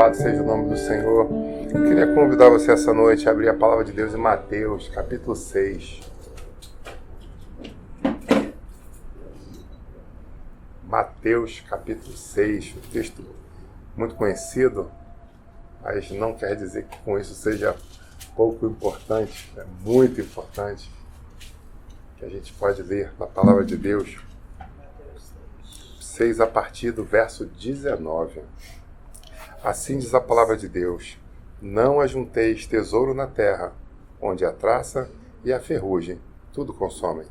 Louvado seja o nome do Senhor. Eu queria convidar você essa noite a abrir a palavra de Deus em Mateus, capítulo 6. Mateus, capítulo 6, um texto muito conhecido, mas não quer dizer que com isso seja pouco importante, é muito importante que a gente pode ler na palavra de Deus. 6 a partir do verso 19. Assim diz a palavra de Deus: não ajunteis tesouro na terra, onde a traça e a ferrugem tudo consomem,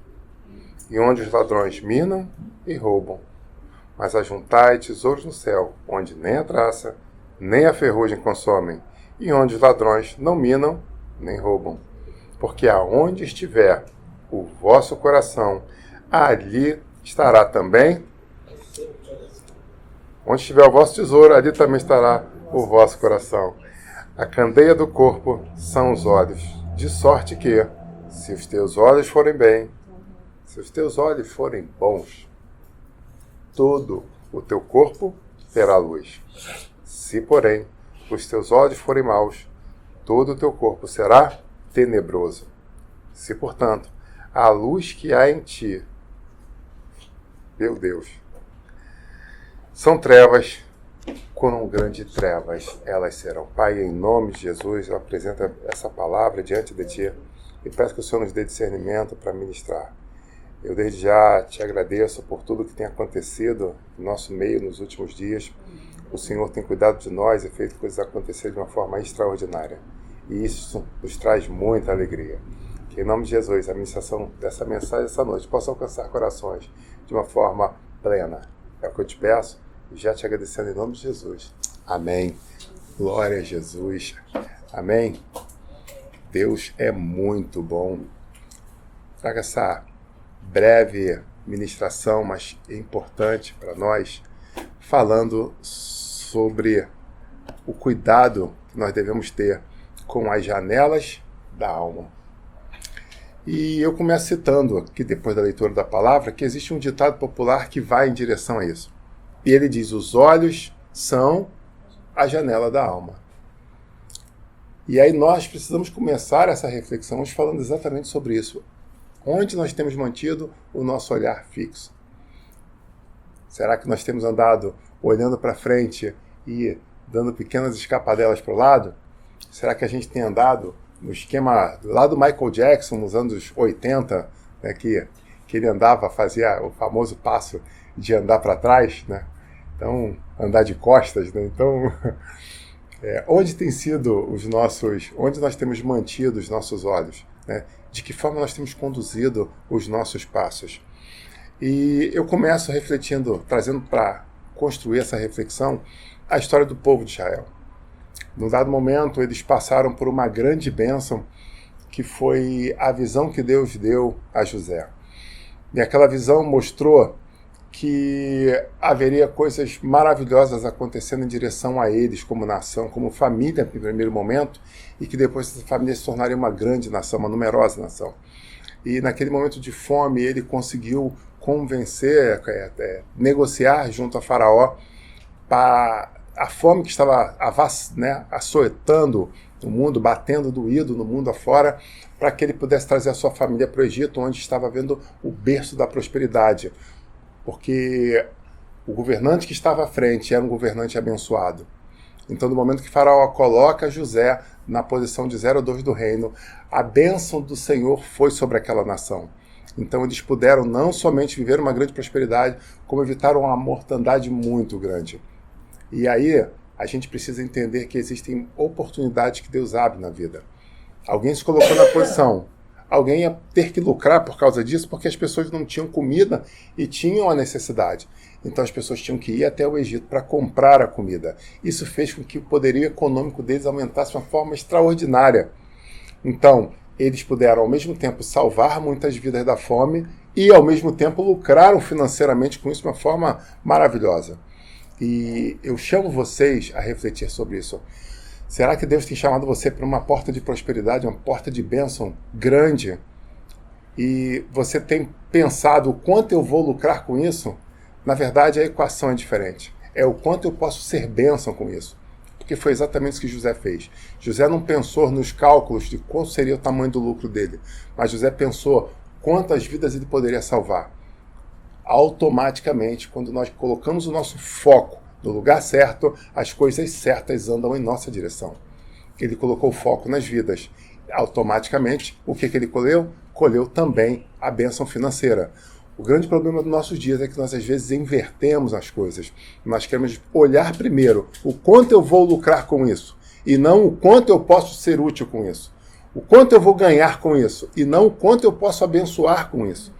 e onde os ladrões minam e roubam. Mas ajuntai tesouros no céu, onde nem a traça, nem a ferrugem consomem, e onde os ladrões não minam nem roubam. Porque aonde estiver o vosso coração, ali estará também. Onde estiver o vosso tesouro, ali também estará o vosso coração. A candeia do corpo são os olhos, de sorte que, se os teus olhos forem bem, se os teus olhos forem bons, todo o teu corpo terá luz. Se, porém, os teus olhos forem maus, todo o teu corpo será tenebroso. Se, portanto, a luz que há em ti, meu Deus, são trevas, quão grande trevas elas serão. Pai, em nome de Jesus, eu apresento essa palavra diante de Ti e peço que o Senhor nos dê discernimento para ministrar. Eu desde já te agradeço por tudo que tem acontecido no nosso meio nos últimos dias. O Senhor tem cuidado de nós e feito coisas acontecer de uma forma extraordinária. E isso nos traz muita alegria. Que em nome de Jesus, a ministração dessa mensagem essa noite possa alcançar corações de uma forma plena. É o que eu te peço, e já te agradecendo em nome de Jesus. Amém. Glória a Jesus. Amém. Deus é muito bom. Traga essa breve ministração, mas importante para nós, falando sobre o cuidado que nós devemos ter com as janelas da alma. E eu começo citando aqui, depois da leitura da palavra, que existe um ditado popular que vai em direção a isso. E ele diz: os olhos são a janela da alma. E aí nós precisamos começar essa reflexão falando exatamente sobre isso. Onde nós temos mantido o nosso olhar fixo? Será que nós temos andado olhando para frente e dando pequenas escapadelas para o lado? Será que a gente tem andado no esquema lá do Michael Jackson, nos anos 80, né, que ele andava, fazia o famoso passo de andar para trás, né? Então, andar de costas, né? Então, onde tem sido onde nós temos mantido os nossos olhos, né? De que forma nós temos conduzido os nossos passos? E eu começo refletindo, trazendo para construir essa reflexão, a história do povo de Israel. Num dado momento, eles passaram por uma grande bênção, que foi a visão que Deus deu a José. E aquela visão mostrou que haveria coisas maravilhosas acontecendo em direção a eles como nação, como família, no primeiro momento, e que depois essa família se tornaria uma grande nação, uma numerosa nação. E naquele momento de fome, ele conseguiu convencer, negociar junto a Faraó para a fome que estava açoitando o mundo, batendo doído no mundo afora, para que ele pudesse trazer a sua família para o Egito, onde estava vendo o berço da prosperidade. Porque o governante que estava à frente era um governante abençoado. Então, no momento que Faraó coloca José na posição de 02 do reino, a bênção do Senhor foi sobre aquela nação. Então, eles puderam não somente viver uma grande prosperidade, como evitaram uma mortandade muito grande. E aí, a gente precisa entender que existem oportunidades que Deus abre na vida. Alguém se colocou na posição, alguém ia ter que lucrar por causa disso, porque as pessoas não tinham comida e tinham a necessidade. Então as pessoas tinham que ir até o Egito para comprar a comida. Isso fez com que o poderio econômico deles aumentasse de uma forma extraordinária. Então, eles puderam ao mesmo tempo salvar muitas vidas da fome e ao mesmo tempo lucraram financeiramente com isso de uma forma maravilhosa. E eu chamo vocês a refletir sobre isso. Será que Deus tem chamado você para uma porta de prosperidade, uma porta de bênção grande? E você tem pensado o quanto eu vou lucrar com isso? Na verdade, a equação é diferente. É o quanto eu posso ser bênção com isso. Porque porque foi exatamente isso que José fez. José não pensou nos cálculos de qual seria o tamanho do lucro dele, mas José pensou quantas vidas ele poderia salvar. Automaticamente, quando nós colocamos o nosso foco no lugar certo, as coisas certas andam em nossa direção. Ele colocou o foco nas vidas. Automaticamente, o que ele colheu? Colheu também a bênção financeira. O grande problema dos nossos dias é que nós, às vezes, invertemos as coisas. Nós queremos olhar primeiro o quanto eu vou lucrar com isso, e não o quanto eu posso ser útil com isso. O quanto eu vou ganhar com isso, e não o quanto eu posso abençoar com isso.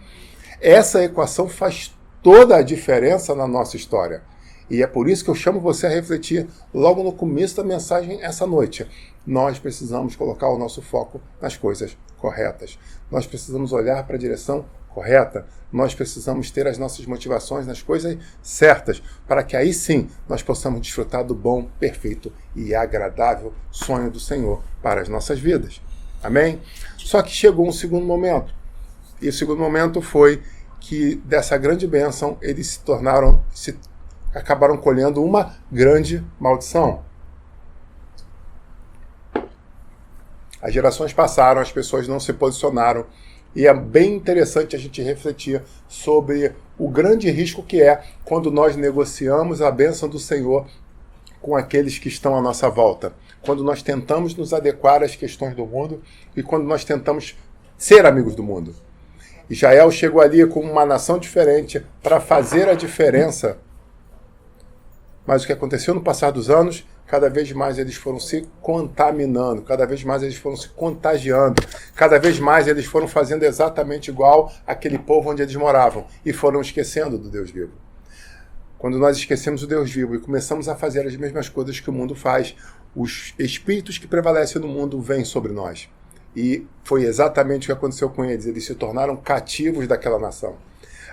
Essa equação faz toda a diferença na nossa história. E é por isso que eu chamo você a refletir logo no começo da mensagem essa noite. Nós precisamos colocar o nosso foco nas coisas corretas. Nós precisamos olhar para a direção correta. Nós precisamos ter as nossas motivações nas coisas certas, para que aí sim nós possamos desfrutar do bom, perfeito e agradável sonho do Senhor para as nossas vidas. Amém? Só que chegou um segundo momento. E o segundo momento foi que dessa grande bênção eles acabaram colhendo uma grande maldição. As gerações passaram, as pessoas não se posicionaram, e é bem interessante a gente refletir sobre o grande risco que é quando nós negociamos a bênção do Senhor com aqueles que estão à nossa volta. Quando nós tentamos nos adequar às questões do mundo e quando nós tentamos ser amigos do mundo. Israel chegou ali com uma nação diferente para fazer a diferença. Mas o que aconteceu no passar dos anos, cada vez mais eles foram se contaminando, cada vez mais eles foram se contagiando, cada vez mais eles foram fazendo exatamente igual àquele povo onde eles moravam e foram esquecendo do Deus vivo. Quando nós esquecemos o Deus vivo e começamos a fazer as mesmas coisas que o mundo faz, os espíritos que prevalecem no mundo vêm sobre nós. E foi exatamente o que aconteceu com eles. Eles se tornaram cativos daquela nação.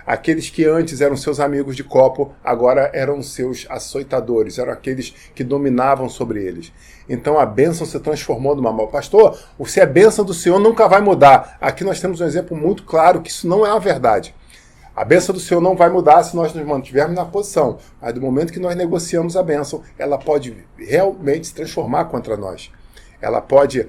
Aqueles que antes eram seus amigos de copo, agora eram seus açoitadores, eram aqueles que dominavam sobre eles. Então a bênção se transformou numa mal. Pastor, se é bênção do Senhor nunca vai mudar. Aqui nós temos um exemplo muito claro que isso não é a verdade. A bênção do Senhor não vai mudar se nós nos mantivermos na posição. Mas do momento que nós negociamos a bênção, ela pode realmente se transformar contra nós. Ela pode...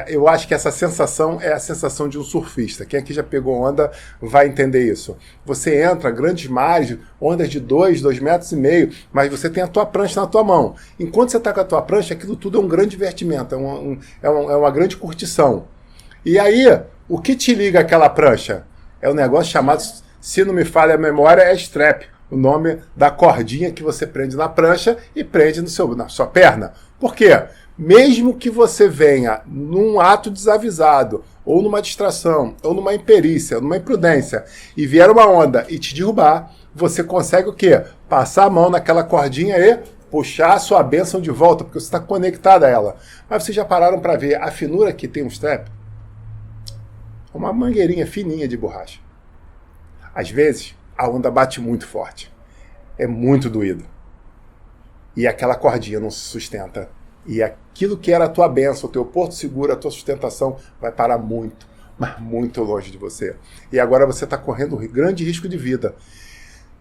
eu acho que essa sensação é a sensação de um surfista. Quem aqui já pegou onda vai entender isso. Você entra, grandes mares, ondas de 2 metros e meio, mas você tem a tua prancha na tua mão. Enquanto você está com a tua prancha, aquilo tudo é um grande divertimento, é uma grande curtição. E aí, o que te liga àquela prancha? É um negócio chamado, se não me falha a memória, é strap. O nome da cordinha que você prende na prancha e prende na sua perna. Por quê? Mesmo que você venha num ato desavisado, ou numa distração, ou numa imperícia, ou numa imprudência, e vier uma onda e te derrubar, você consegue o quê? Passar a mão naquela cordinha e puxar a sua bênção de volta, porque você está conectado a ela. Mas vocês já pararam para ver a finura que tem um strap? Uma mangueirinha fininha de borracha. Às vezes, a onda bate muito forte. É muito doído. E aquela cordinha não se sustenta. E aquilo que era a tua bênção, o teu porto seguro, a tua sustentação, vai parar muito, mas muito longe de você. E agora você está correndo um grande risco de vida.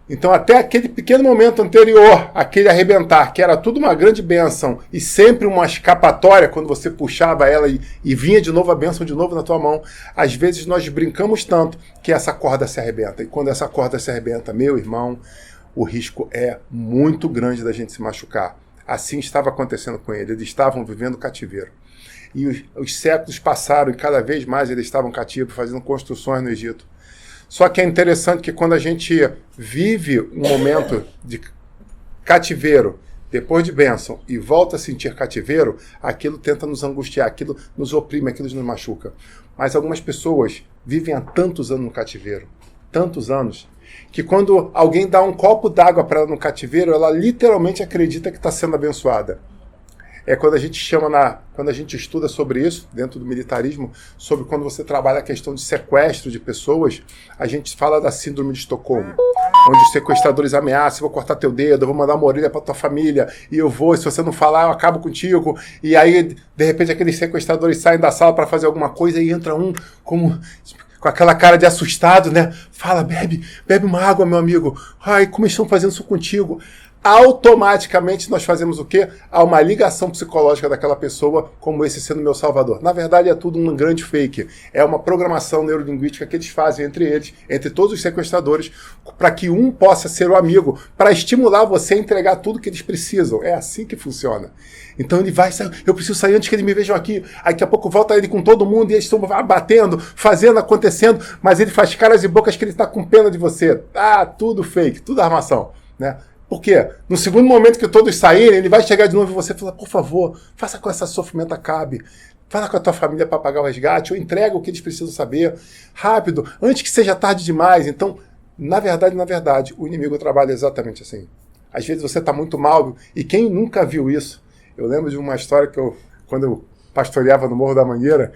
Então até aquele pequeno momento anterior, aquele arrebentar, que era tudo uma grande bênção, e sempre uma escapatória, quando você puxava ela e vinha de novo a bênção de novo na tua mão, às vezes nós brincamos tanto que essa corda se arrebenta. E quando essa corda se arrebenta, meu irmão, o risco é muito grande da gente se machucar. Assim estava acontecendo com eles. Eles estavam vivendo cativeiro. E os séculos passaram e cada vez mais eles estavam cativos, fazendo construções no Egito. Só que é interessante que quando a gente vive um momento de cativeiro, depois de bênção, e volta a sentir cativeiro, aquilo tenta nos angustiar, aquilo nos oprime, aquilo nos machuca. Mas algumas pessoas vivem há tantos anos no cativeiro, tantos anos, que quando alguém dá um copo d'água para ela no cativeiro, ela literalmente acredita que está sendo abençoada. É quando a gente quando a gente estuda sobre isso, dentro do militarismo, sobre quando você trabalha a questão de sequestro de pessoas, a gente fala da síndrome de Estocolmo, onde os sequestradores ameaçam: vou cortar teu dedo, eu vou mandar uma orelha para tua família, e eu vou, se você não falar, eu acabo contigo. E aí, de repente, aqueles sequestradores saem da sala para fazer alguma coisa e entra um com aquela cara de assustado, né? Fala: bebe uma água, meu amigo. Ai, como estão fazendo isso contigo? automaticamente nós fazemos o quê? Há uma ligação psicológica daquela pessoa como esse sendo meu salvador. Na verdade, é tudo um grande fake. É uma programação neurolinguística que eles fazem entre eles, entre todos os sequestradores, para que um possa ser o amigo, para estimular você a entregar tudo que eles precisam. É assim que funciona. Então ele vai sair, eu preciso sair antes que eles me vejam aqui. Aí daqui a pouco volta ele com todo mundo e eles estão batendo, fazendo, acontecendo, mas ele faz caras e bocas que ele está com pena de você. Ah, tudo fake, tudo armação, né? Por quê? No segundo momento que todos saírem, ele vai chegar de novo em você e falar, por favor, faça com que esse sofrimento acabe. Fala com a tua família para pagar o resgate, ou entrega o que eles precisam saber, rápido, antes que seja tarde demais. Então, na verdade, o inimigo trabalha exatamente assim. Às vezes você está muito mal, e quem nunca viu isso? Eu lembro de uma história que quando eu pastoreava no Morro da Mangueira,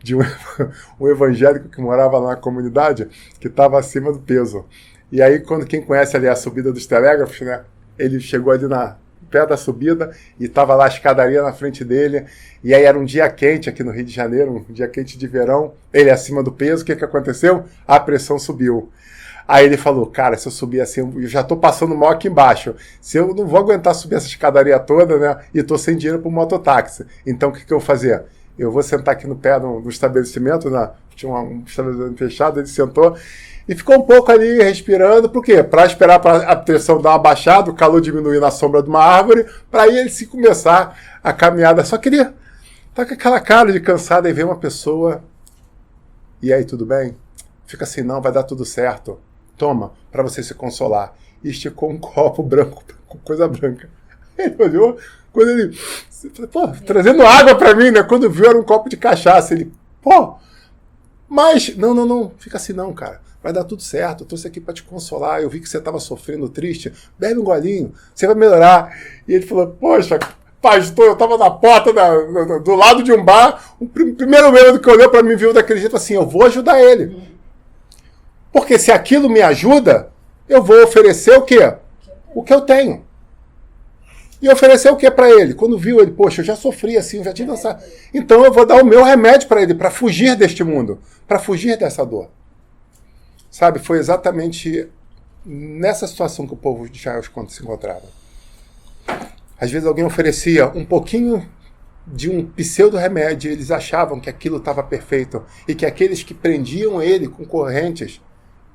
de um evangélico que morava lá na comunidade, que estava acima do peso. E aí, quem conhece ali a subida dos telégrafos, né? Ele chegou ali na pé da subida e estava lá a escadaria na frente dele. E aí era um dia quente aqui no Rio de Janeiro, um dia quente de verão. Ele acima do peso, o que aconteceu? A pressão subiu. Aí ele falou, cara, se eu subir assim, eu já estou passando mal aqui embaixo. Se eu não vou aguentar subir essa escadaria toda, né? E estou sem dinheiro para o mototáxi. Então, o que eu vou fazer? Eu vou sentar aqui no pé do estabelecimento, né? Tinha um estabelecimento fechado, ele sentou e ficou um pouco ali respirando. Por quê? Para esperar a pressão dar uma baixada, o calor diminuir na sombra de uma árvore, para aí ele se começar a caminhada. Só queria estar com aquela cara de cansado e ver uma pessoa. E aí, tudo bem? Fica assim, não, vai dar tudo certo. Toma, para você se consolar. E esticou um copo branco, com coisa branca. Ele olhou, quando ele... Pô, trazendo água para mim, né? Quando viu, era um copo de cachaça. Ele, pô, mas... Não, fica assim não, cara. Vai dar tudo certo, eu trouxe aqui para te consolar. Eu vi que você estava sofrendo, triste. Bebe um golinho, você vai melhorar. E ele falou, poxa, pastor, eu estava na porta do lado de um bar. O primeiro membro que olhou para mim viu daquele jeito assim, eu vou ajudar ele. Porque se aquilo me ajuda, eu vou oferecer o quê? O que eu tenho. E oferecer o que para ele? Quando viu ele, poxa, eu já sofri assim, eu já tive essa... Então eu vou dar o meu remédio para ele, para fugir deste mundo, para fugir dessa dor. Sabe, foi exatamente nessa situação que o povo de Israel se encontrava. Às vezes alguém oferecia um pouquinho de um pseudo-remédio, eles achavam que aquilo estava perfeito, e que aqueles que prendiam ele com correntes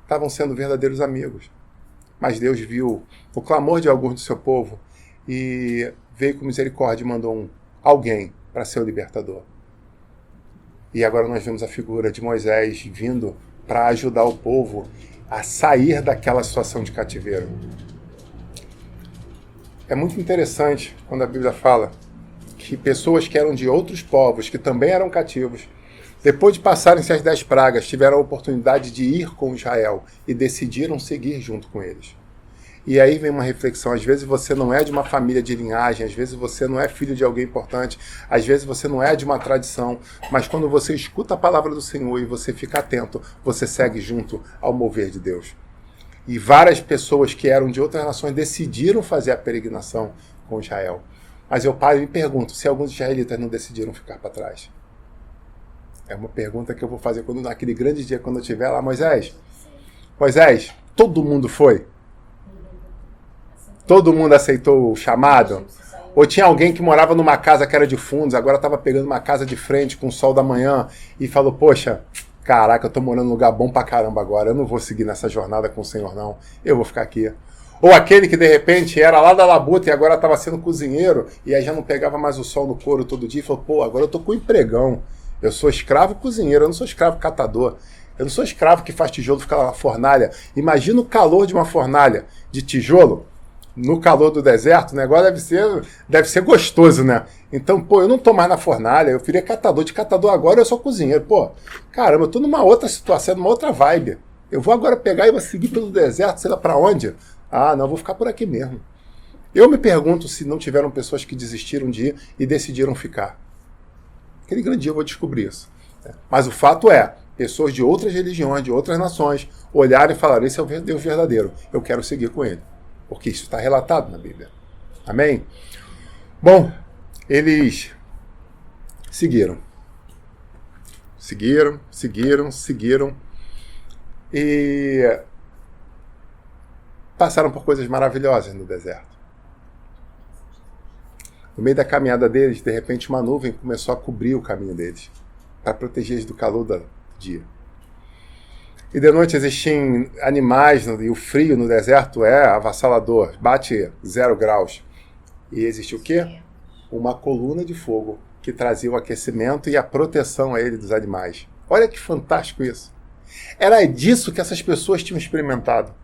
estavam sendo verdadeiros amigos. Mas Deus viu o clamor de alguns do seu povo, e veio com misericórdia e mandou alguém para ser o libertador. E agora nós vemos a figura de Moisés vindo para ajudar o povo a sair daquela situação de cativeiro. É muito interessante quando a Bíblia fala que pessoas que eram de outros povos, que também eram cativos, depois de passarem-se as 10 pragas, tiveram a oportunidade de ir com Israel e decidiram seguir junto com eles. E aí vem uma reflexão, às vezes você não é de uma família de linhagem, às vezes você não é filho de alguém importante, às vezes você não é de uma tradição, mas quando você escuta a palavra do Senhor e você fica atento, você segue junto ao mover de Deus. E várias pessoas que eram de outras nações decidiram fazer a peregrinação com Israel. Mas eu paro e me pergunto, se alguns israelitas não decidiram ficar para trás? É uma pergunta que eu vou fazer quando naquele grande dia, quando eu estiver lá, Moisés, todo mundo foi? Todo mundo aceitou o chamado? Ou tinha alguém que morava numa casa que era de fundos, agora estava pegando uma casa de frente com o sol da manhã e falou, poxa, caraca, eu estou morando num lugar bom pra caramba agora, eu não vou seguir nessa jornada com o Senhor não, eu vou ficar aqui. Ou aquele que de repente era lá da labuta e agora estava sendo cozinheiro e aí já não pegava mais o sol no couro todo dia e falou, pô, agora eu estou com um empregão, eu sou escravo cozinheiro, eu não sou escravo catador. Eu não sou escravo que faz tijolo ficar lá na fornalha. Imagina o calor de uma fornalha de tijolo no calor do deserto, o negócio deve ser gostoso, né? Então, pô, eu não tô mais na fornalha, eu virei catador. De catador agora eu sou cozinheiro. Pô, caramba, eu tô numa outra situação, numa outra vibe. Eu vou agora pegar e vou seguir pelo deserto, sei lá pra onde. Ah, não, vou ficar por aqui mesmo. Eu me pergunto se não tiveram pessoas que desistiram de ir e decidiram ficar. Aquele grande dia eu vou descobrir isso. Mas o fato é, pessoas de outras religiões, de outras nações, olharam e falaram, esse é o Deus verdadeiro, eu quero seguir com ele. Porque isso está relatado na Bíblia. Amém? Bom, eles seguiram. Seguiram. E passaram por coisas maravilhosas no deserto. No meio da caminhada deles, de repente uma nuvem começou a cobrir o caminho deles, para proteger eles do calor do dia. E de noite existiam animais, e o frio no deserto é avassalador, bate 0 graus. E existe o quê? Uma coluna de fogo que trazia o aquecimento e a proteção a ele dos animais. Olha que fantástico isso. Era disso que essas pessoas tinham experimentado.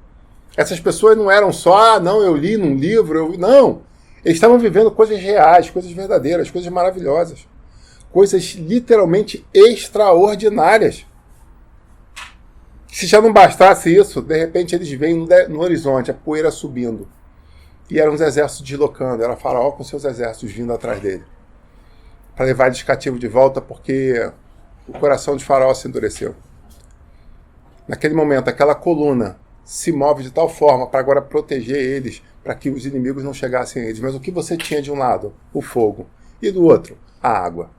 Essas pessoas não eram só, não, eu li num livro, não. Eles estavam vivendo coisas reais, coisas verdadeiras, coisas maravilhosas. Coisas literalmente extraordinárias. Se já não bastasse isso, de repente eles veem no horizonte a poeira subindo. E eram os exércitos deslocando, era Faraó com seus exércitos vindo atrás dele. Para levar eles cativos de volta, porque o coração de Faraó se endureceu. Naquele momento, aquela coluna se move de tal forma para agora proteger eles, para que os inimigos não chegassem a eles. Mas o que você tinha de um lado? O fogo. E do outro? A água.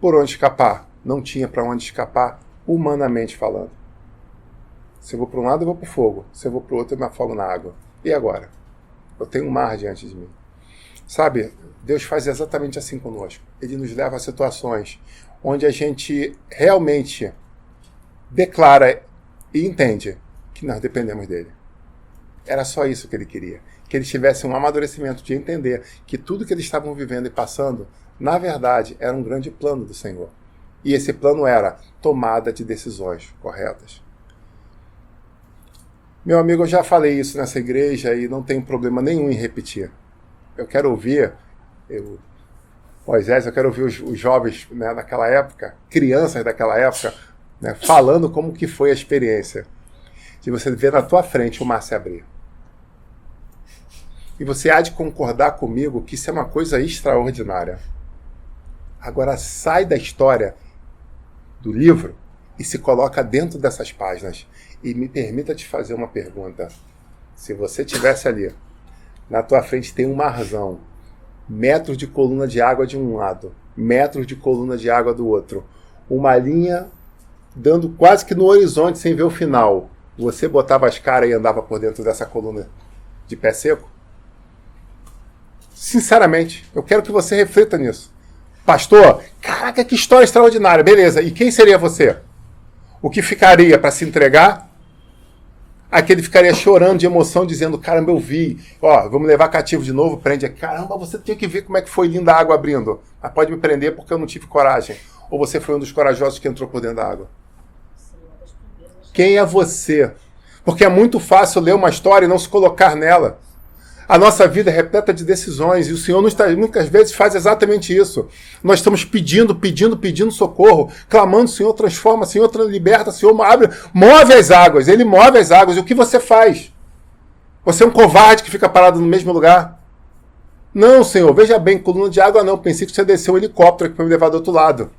Por onde escapar? Não tinha para onde escapar, humanamente falando. Se eu vou para um lado, eu vou para o fogo. Se eu vou para o outro, eu me afogo na água. E agora? Eu tenho um mar diante de mim. Sabe, Deus faz exatamente assim conosco. Ele nos leva a situações onde a gente realmente declara e entende que nós dependemos dele. Era só isso que ele queria. Que eles tivessem um amadurecimento de entender que tudo que eles estavam vivendo e passando, na verdade, era um grande plano do Senhor. E esse plano era tomada de decisões corretas. Meu amigo, eu já falei isso nessa igreja e não tenho problema nenhum em repetir. Eu quero ouvir, Moisés, eu quero ouvir os jovens, né, naquela época, crianças daquela época, né, falando como que foi a experiência de você ver na tua frente o mar se abrir. E você há de concordar comigo que isso é uma coisa extraordinária. Agora sai da história do livro e se coloca dentro dessas páginas. E me permita te fazer uma pergunta. Se você estivesse ali, na tua frente tem um marzão, metros de coluna de água de um lado, metros de coluna de água do outro, uma linha dando quase que no horizonte sem ver o final. Você botava as caras e andava por dentro dessa coluna de pé seco? Sinceramente, eu quero que você reflita nisso. Pastor, caraca, que história extraordinária. Beleza, e quem seria você? O que ficaria para se entregar? Aquele ficaria chorando de emoção, dizendo, caramba, eu vi. Ó, vamos levar cativo de novo, prende. Caramba, você tem que ver como é que foi linda a água abrindo. Mas pode me prender porque eu não tive coragem. Ou você foi um dos corajosos que entrou por dentro da água? Quem é você? Porque é muito fácil ler uma história e não se colocar nela. A nossa vida é repleta de decisões e o Senhor muitas vezes faz exatamente isso. Nós estamos pedindo socorro, clamando, Senhor, transforma, Senhor, liberta, Senhor, abre, move as águas. Ele move as águas. E o que você faz? Você é um covarde que fica parado no mesmo lugar? Não, Senhor, veja bem, coluna de água não. Pensei que você desceu um helicóptero aqui para me levar do outro lado.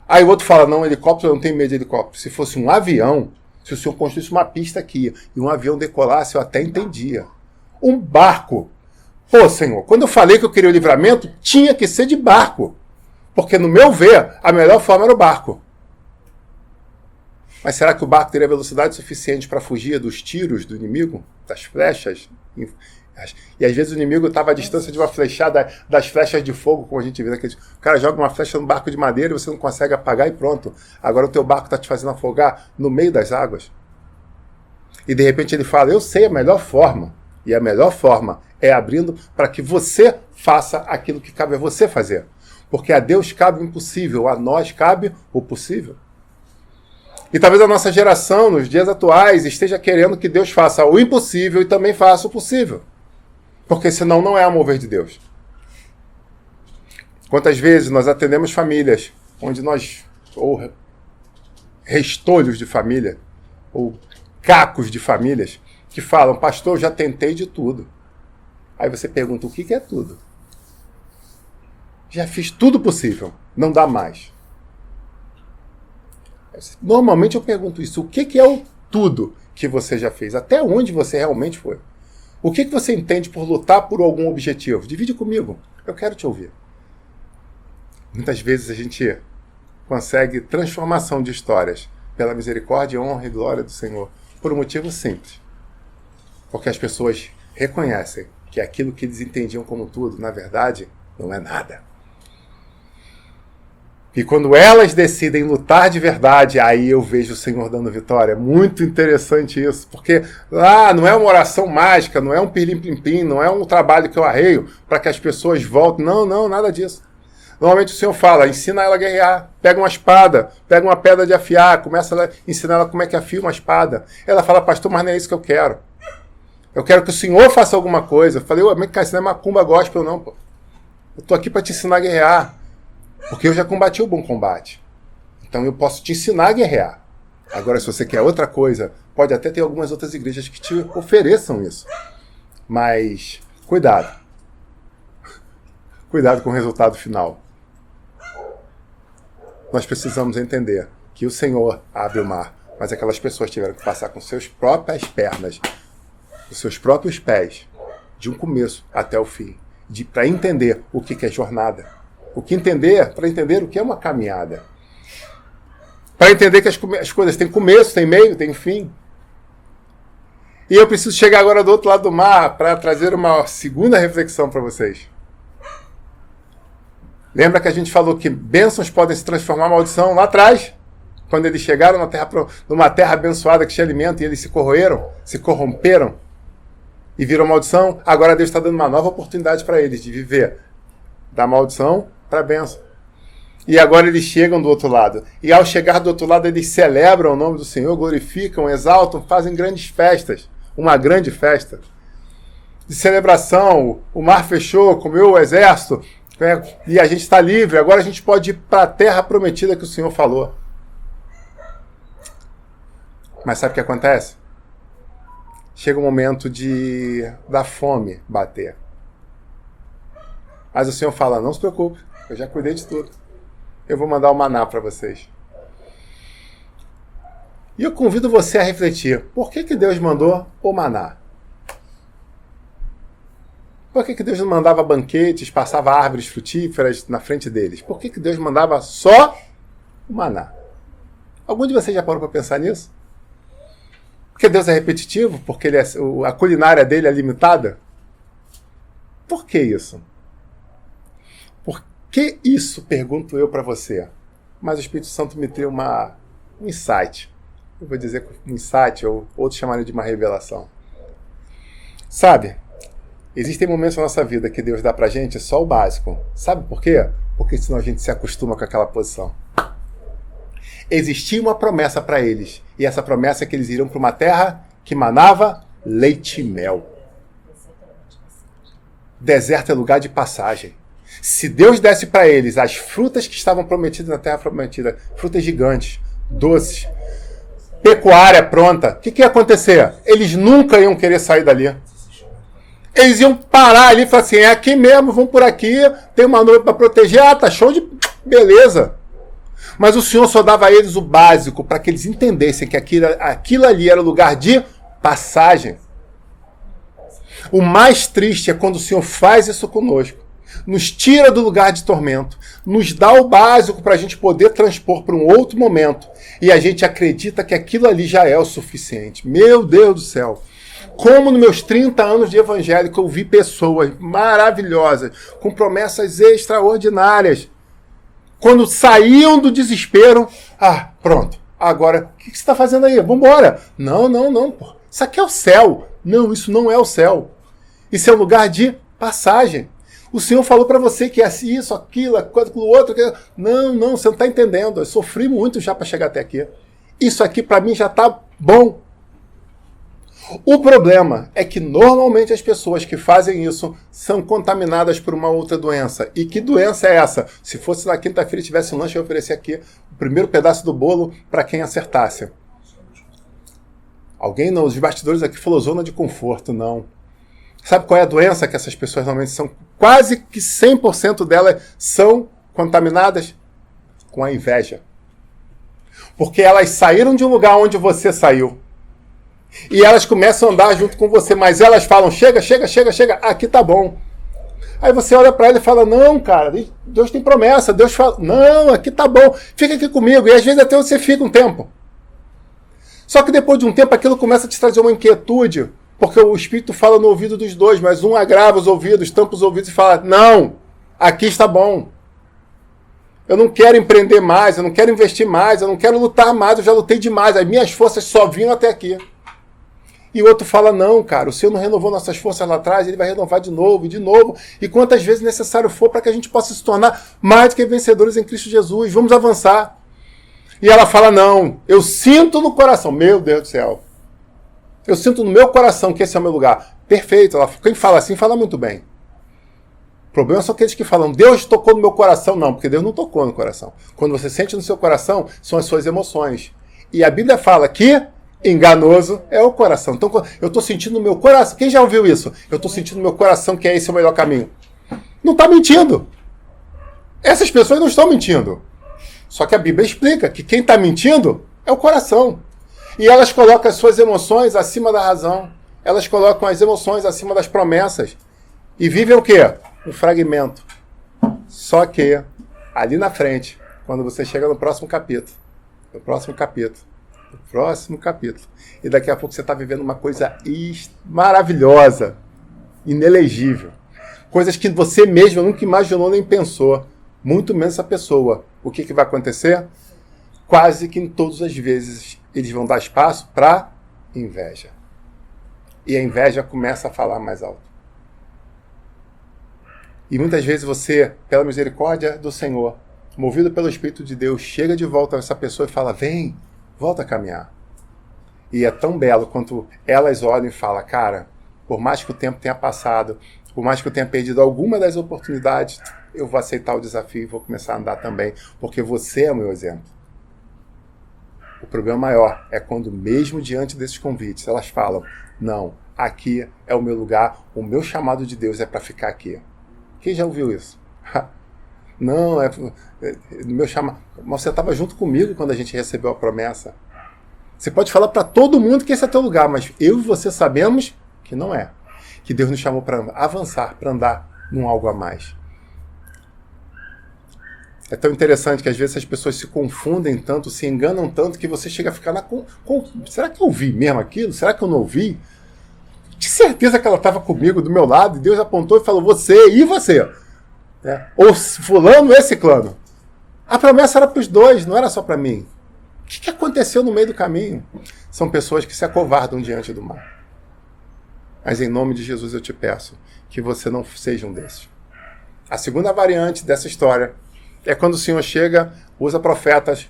Aí o outro fala, não, helicóptero, eu não tenho medo de helicóptero. Se fosse um avião, se o Senhor construísse uma pista aqui e um avião decolasse, eu até entendia. Um barco. Pô, Senhor, quando eu falei que eu queria o livramento, tinha que ser de barco. Porque, no meu ver, a melhor forma era o barco. Mas será que o barco teria velocidade suficiente para fugir dos tiros do inimigo? Das flechas? E às vezes o inimigo estava à distância de uma flechada, das flechas de fogo, como a gente vê naqueles. O cara joga uma flecha no barco de madeira e você não consegue apagar e pronto. Agora o teu barco está te fazendo afogar no meio das águas. E de repente ele fala, eu sei a melhor forma. E a melhor forma é abrindo para que você faça aquilo que cabe a você fazer. Porque a Deus cabe o impossível, a nós cabe o possível. E talvez a nossa geração, nos dias atuais, esteja querendo que Deus faça o impossível e também faça o possível. Porque senão não é a mover de Deus. Quantas vezes nós atendemos famílias onde nós, ou restolhos de família, ou cacos de famílias, que falam, pastor, eu já tentei de tudo. Aí você pergunta, o que é tudo? Já fiz tudo possível, não dá mais. Normalmente eu pergunto isso, o que é o tudo que você já fez? Até onde você realmente foi? O que você entende por lutar por algum objetivo? Divide comigo, eu quero te ouvir. Muitas vezes a gente consegue transformação de histórias pela misericórdia, honra e glória do Senhor, por um motivo simples. Porque as pessoas reconhecem que aquilo que eles entendiam como tudo, na verdade, não é nada. E quando elas decidem lutar de verdade, aí eu vejo o Senhor dando vitória. É muito interessante isso, porque lá não é uma oração mágica, não é um pirim-pim-pim, não é um trabalho que eu arreio para que as pessoas voltem. Não, nada disso. Normalmente o Senhor fala, ensina ela a guerrear, pega uma espada, pega uma pedra de afiar, começa a ensinar ela como é que afia uma espada. Ela fala, pastor, mas não é isso que eu quero. Eu quero que o Senhor faça alguma coisa. Eu falei, mas isso não é macumba gospel não, pô. Eu tô aqui para te ensinar a guerrear. Porque eu já combati o bom combate. Então eu posso te ensinar a guerrear. Agora, se você quer outra coisa, pode até ter algumas outras igrejas que te ofereçam isso. Mas, cuidado. Cuidado com o resultado final. Nós precisamos entender que o Senhor abre o mar, mas aquelas pessoas tiveram que passar com suas próprias pernas, com seus próprios pés, de um começo até o fim, para entender o que é jornada. Para entender o que é uma caminhada. Para entender que as coisas têm começo, têm meio, têm fim. E eu preciso chegar agora do outro lado do mar para trazer uma segunda reflexão para vocês. Lembra que a gente falou que bênçãos podem se transformar em maldição lá atrás? Quando eles chegaram numa terra abençoada que tinha alimento e eles se corroeram, se corromperam e viram maldição. Agora Deus está dando uma nova oportunidade para eles de viver da maldição para a bênção. E agora eles chegam do outro lado. E ao chegar do outro lado, eles celebram o nome do Senhor, glorificam, exaltam, fazem grandes festas. Uma grande festa de celebração. O mar fechou, comeu o exército, e a gente está livre. Agora a gente pode ir para a terra prometida que o Senhor falou. Mas sabe o que acontece? Chega o momento da fome bater. Mas o Senhor fala, não se preocupe, eu já cuidei de tudo. Eu vou mandar o maná para vocês. E eu convido você a refletir, por que Deus mandou o maná? Por que Deus não mandava banquetes, passava árvores frutíferas na frente deles? Por que Deus mandava só o maná? Algum de vocês já parou para pensar nisso? Porque Deus é repetitivo? Porque a culinária dele é limitada? Por que isso? Por que isso, pergunto eu para você? Mas o Espírito Santo me deu um insight. Eu vou dizer um insight, ou outros chamarem de uma revelação. Sabe, existem momentos na nossa vida que Deus dá pra gente só o básico. Sabe por quê? Porque senão a gente se acostuma com aquela posição. Existia uma promessa para eles. E essa promessa é que eles iriam para uma terra que manava leite e mel. Deserto é lugar de passagem. Se Deus desse para eles as frutas que estavam prometidas na terra prometida, frutas gigantes, doces, pecuária pronta, o que ia acontecer? Eles nunca iam querer sair dali. Eles iam parar ali e falar assim, é aqui mesmo, vamos por aqui, tem uma noite para proteger, tá show de beleza. Mas o Senhor só dava a eles o básico para que eles entendessem que aquilo ali era lugar de passagem. O mais triste é quando o Senhor faz isso conosco. Nos tira do lugar de tormento, nos dá o básico para a gente poder transpor para um outro momento. E a gente acredita que aquilo ali já é o suficiente. Meu Deus do céu! Como nos meus 30 anos de evangelho eu vi pessoas maravilhosas, com promessas extraordinárias. Quando saíam do desespero, pronto, agora, o que você está fazendo aí? Vamos embora. Não, pô. Isso aqui é o céu. Não, isso não é o céu. Isso é um lugar de passagem. O Senhor falou para você que é isso, aquilo, aquilo, outro. Não, você não está entendendo. Eu sofri muito já para chegar até aqui. Isso aqui para mim já está bom. O problema é que normalmente as pessoas que fazem isso são contaminadas por uma outra doença. E que doença é essa? Se fosse na quinta-feira e tivesse um lanche, eu oferecer aqui o primeiro pedaço do bolo para quem acertasse. Alguém nos bastidores aqui falou zona de conforto, não. Sabe qual é a doença que essas pessoas normalmente são? Quase que 100% delas são contaminadas com a inveja. Porque elas saíram de um lugar onde você saiu. E elas começam a andar junto com você, mas elas falam, chega, aqui tá bom. Aí você olha para ela e fala, não, cara, Deus tem promessa. Deus fala, não, aqui tá bom, fica aqui comigo. E às vezes até você fica um tempo. Só que depois de um tempo aquilo começa a te trazer uma inquietude, Porque o Espírito fala no ouvido dos dois, mas um agrava os ouvidos, tampa os ouvidos e fala, não, aqui está bom. Eu não quero empreender mais, eu não quero investir mais, eu não quero lutar mais, eu já lutei demais, as minhas forças só vinham até aqui. E o outro fala, não, cara, o Senhor não renovou nossas forças lá atrás, Ele vai renovar de novo, e quantas vezes necessário for para que a gente possa se tornar mais do que vencedores em Cristo Jesus. Vamos avançar. E ela fala, não, eu sinto no coração, meu Deus do céu, eu sinto no meu coração que esse é o meu lugar. Perfeito, quem fala assim fala muito bem. O problema são aqueles que falam, Deus tocou no meu coração. Não, porque Deus não tocou no coração. Quando você sente no seu coração, são as suas emoções. E a Bíblia fala que enganoso é o coração. Então, eu estou sentindo no meu coração. Quem já ouviu isso? Eu estou sentindo no meu coração que esse é o melhor caminho. Não está mentindo. Essas pessoas não estão mentindo. Só que a Bíblia explica que quem está mentindo é o coração. E elas colocam as suas emoções acima da razão. Elas colocam as emoções acima das promessas. E vivem o quê? Um fragmento. Só que, ali na frente, quando você chega no próximo capítulo, e daqui a pouco você está vivendo uma coisa maravilhosa, inelegível. Coisas que você mesmo nunca imaginou nem pensou. Muito menos essa pessoa. O que vai acontecer? Quase que em todas as vezes eles vão dar espaço para inveja. E a inveja começa a falar mais alto. E muitas vezes você, pela misericórdia do Senhor, movido pelo Espírito de Deus, chega de volta a essa pessoa e fala, vem, volta a caminhar. E é tão belo quanto elas olham e falam, cara, por mais que o tempo tenha passado, por mais que eu tenha perdido alguma das oportunidades, eu vou aceitar o desafio e vou começar a andar também, porque você é o meu exemplo. O problema maior é quando, mesmo diante desses convites, elas falam, não, aqui é o meu lugar, o meu chamado de Deus é para ficar aqui. Quem já ouviu isso? Não, meu chamado. Mas você estava junto comigo quando a gente recebeu a promessa. Você pode falar para todo mundo que esse é teu lugar, mas eu e você sabemos que não é. Que Deus nos chamou para avançar, para andar num algo a mais. É tão interessante que às vezes as pessoas se confundem tanto, se enganam tanto, que você chega a ficar na... Será que eu ouvi mesmo aquilo? Será que eu não ouvi? De certeza que ela estava comigo, do meu lado, e Deus apontou e falou, você e você. Ou fulano e ciclano. A promessa era para os dois, não era só para mim. O que aconteceu no meio do caminho? São pessoas que se acovardam diante do mal. Mas em nome de Jesus eu te peço que você não seja um desses. A segunda variante dessa história é quando o Senhor chega, usa profetas,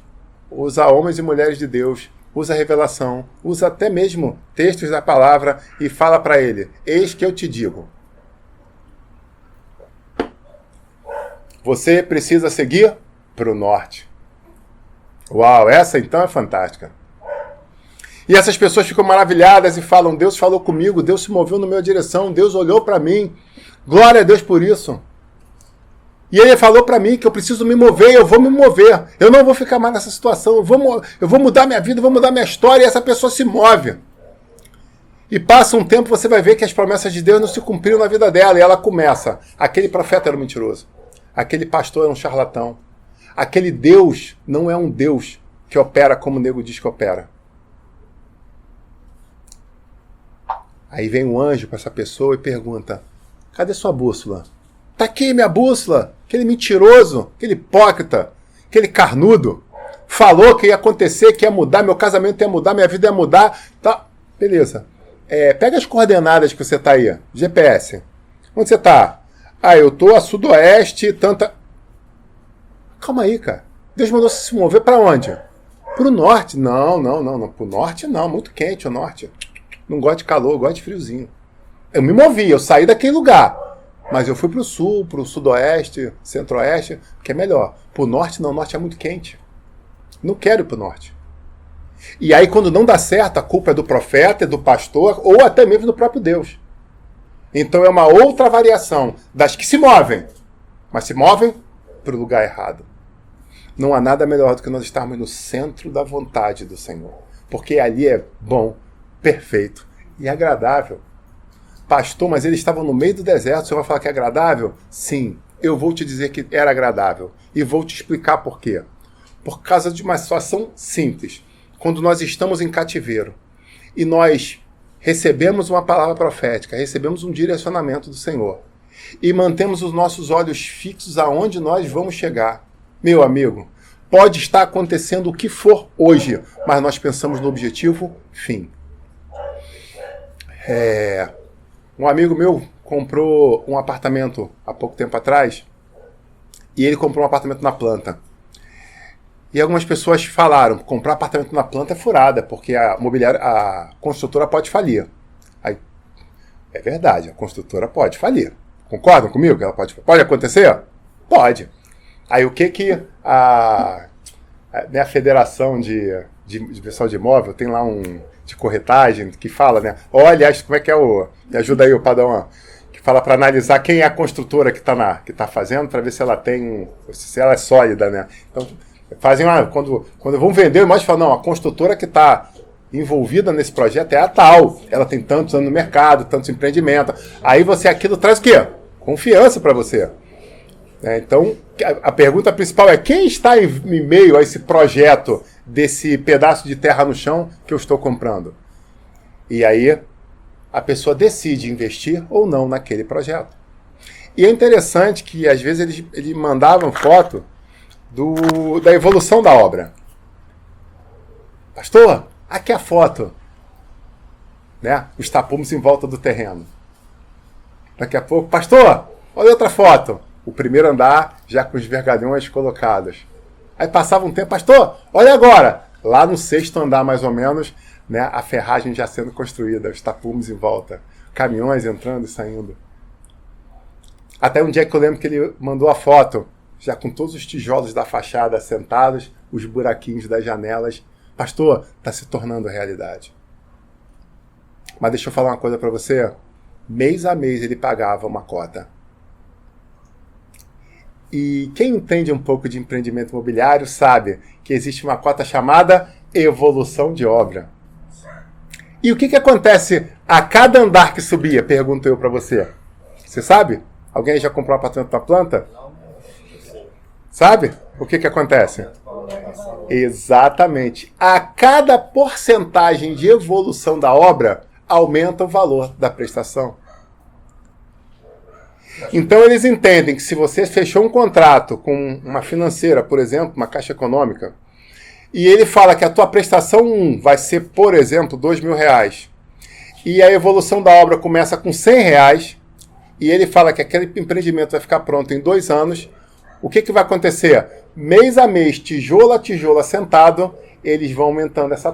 usa homens e mulheres de Deus, usa revelação, usa até mesmo textos da palavra e fala para ele, eis que eu te digo. Você precisa seguir para o norte. Uau, essa então é fantástica. E essas pessoas ficam maravilhadas e falam, Deus falou comigo, Deus se moveu na minha direção, Deus olhou para mim, glória a Deus por isso. E ele falou para mim que eu preciso me mover, eu vou me mover. Eu não vou ficar mais nessa situação, eu vou mudar minha vida, eu vou mudar minha história, e essa pessoa se move. E passa um tempo, você vai ver que as promessas de Deus não se cumpriram na vida dela, e ela começa. Aquele profeta era um mentiroso, aquele pastor era um charlatão, aquele Deus não é um Deus que opera como o nego diz que opera. Aí vem um anjo para essa pessoa e pergunta, cadê sua bússola? Tá aqui minha bússola. Aquele mentiroso, aquele hipócrita, aquele carnudo, falou que ia acontecer, que ia mudar, meu casamento ia mudar, minha vida ia mudar. Tá, beleza. Pega as coordenadas que você tá aí, GPS. Onde você tá? Ah, eu tô a sudoeste, tanta... Calma aí, cara. Deus mandou você se mover para onde? Pro norte. Não. Pro norte não, muito quente o norte. Não gosto de calor, gosto de friozinho. Eu me movi, eu saí daquele lugar. Mas eu fui para o sul, para o sudoeste, centro-oeste, que é melhor. Para o norte, não. O norte é muito quente. Não quero ir para o norte. E aí, quando não dá certo, a culpa é do profeta, é do pastor, ou até mesmo do próprio Deus. Então é uma outra variação das que se movem, mas se movem para o lugar errado. Não há nada melhor do que nós estarmos no centro da vontade do Senhor. Porque ali é bom, perfeito e agradável. Pastor, mas eles estavam no meio do deserto, o senhor vai falar que é agradável? Sim, eu vou te dizer que era agradável. E vou te explicar por quê. Por causa de uma situação simples. Quando nós estamos em cativeiro e nós recebemos uma palavra profética, recebemos um direcionamento do Senhor e mantemos os nossos olhos fixos aonde nós vamos chegar, meu amigo, pode estar acontecendo o que for hoje, mas nós pensamos no objetivo fim. Um amigo meu comprou um apartamento há pouco tempo atrás e ele comprou um apartamento na planta. E algumas pessoas falaram, comprar apartamento na planta é furada, porque a construtora pode falir. Aí, é verdade, a construtora pode falir. Concordam comigo? Ela pode acontecer? Pode. Aí o que a Federação de Pessoal de Imóvel tem lá de corretagem que fala, né? Olha, como é que é me ajuda aí o Padrão, que fala para analisar quem é a construtora que está fazendo, para ver se ela se ela é sólida, né? Então, fazem quando vão vender o imóvel, falam, não, a construtora que está envolvida nesse projeto é a tal, ela tem tantos anos no mercado, tantos empreendimentos. Aí aquilo traz o quê? Confiança para você. Então, a pergunta principal é, quem está em meio a esse projeto, desse pedaço de terra no chão que eu estou comprando? E aí, a pessoa decide investir ou não naquele projeto. E é interessante que, às vezes, eles mandavam foto da evolução da obra. Pastor, aqui é a foto. Né? Os tapumes em volta do terreno. Daqui a pouco, pastor, olha outra foto. O primeiro andar já com os vergalhões colocados. Aí passava um tempo, pastor, olha agora. Lá no 6º andar, mais ou menos, né, a ferragem já sendo construída, os tapumes em volta, caminhões entrando e saindo. Até um dia que eu lembro que ele mandou a foto, já com todos os tijolos da fachada assentados, os buraquinhos das janelas. Pastor, está se tornando realidade. Mas deixa eu falar uma coisa para você. Mês a mês ele pagava uma cota. E quem entende um pouco de empreendimento imobiliário sabe que existe uma cota chamada evolução de obra. E o que acontece a cada andar que subia? Pergunto eu para você. Você sabe? Alguém já comprou um apartamento na planta? Sabe? O que acontece? Exatamente. A cada porcentagem de evolução da obra, aumenta o valor da prestação. Então eles entendem que se você fechou um contrato com uma financeira, por exemplo, uma Caixa Econômica, e ele fala que a tua prestação 1 vai ser, por exemplo, R$2.000, e a evolução da obra começa com R$100, e ele fala que aquele empreendimento vai ficar pronto em 2 anos, o que vai acontecer? Mês a mês, tijolo a tijolo assentado, eles vão aumentando essa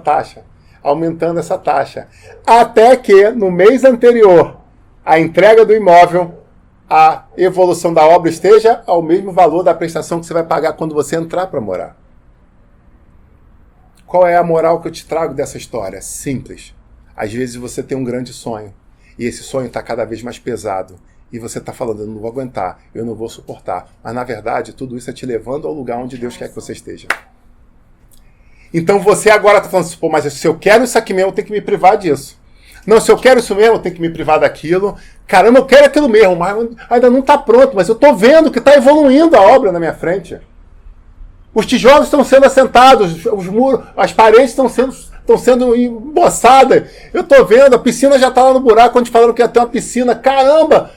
taxa. Até que, no mês anterior, a entrega do imóvel, a evolução da obra esteja ao mesmo valor da prestação que você vai pagar quando você entrar para morar. Qual é a moral que eu te trago dessa história? Simples. Às vezes você tem um grande sonho, e esse sonho está cada vez mais pesado, e você está falando, eu não vou aguentar, eu não vou suportar. Mas, na verdade, tudo isso é te levando ao lugar onde Deus quer que você esteja. Então você agora está falando assim, pô, mas se eu quero isso aqui mesmo, eu tenho que me privar disso. Não, se eu quero isso mesmo, eu tenho que me privar daquilo. Caramba, eu quero aquilo mesmo, mas ainda não está pronto, mas eu estou vendo que está evoluindo a obra na minha frente. Os tijolos estão sendo assentados, os muros, as paredes estão sendo emboçadas. Eu estou vendo, a piscina já está lá no buraco, onde falaram que ia ter uma piscina. Caramba!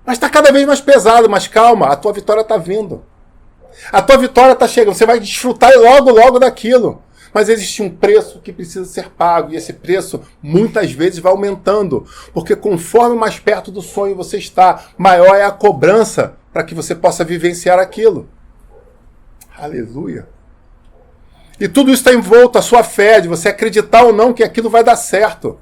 Mas está cada vez mais pesado, mas calma, a tua vitória está vindo. A tua vitória está chegando, você vai desfrutar logo daquilo. Mas existe um preço que precisa ser pago, e esse preço muitas vezes vai aumentando, porque conforme mais perto do sonho você está, maior é a cobrança para que você possa vivenciar aquilo. Aleluia! E tudo isso está envolto a sua fé, de você acreditar ou não que aquilo vai dar certo.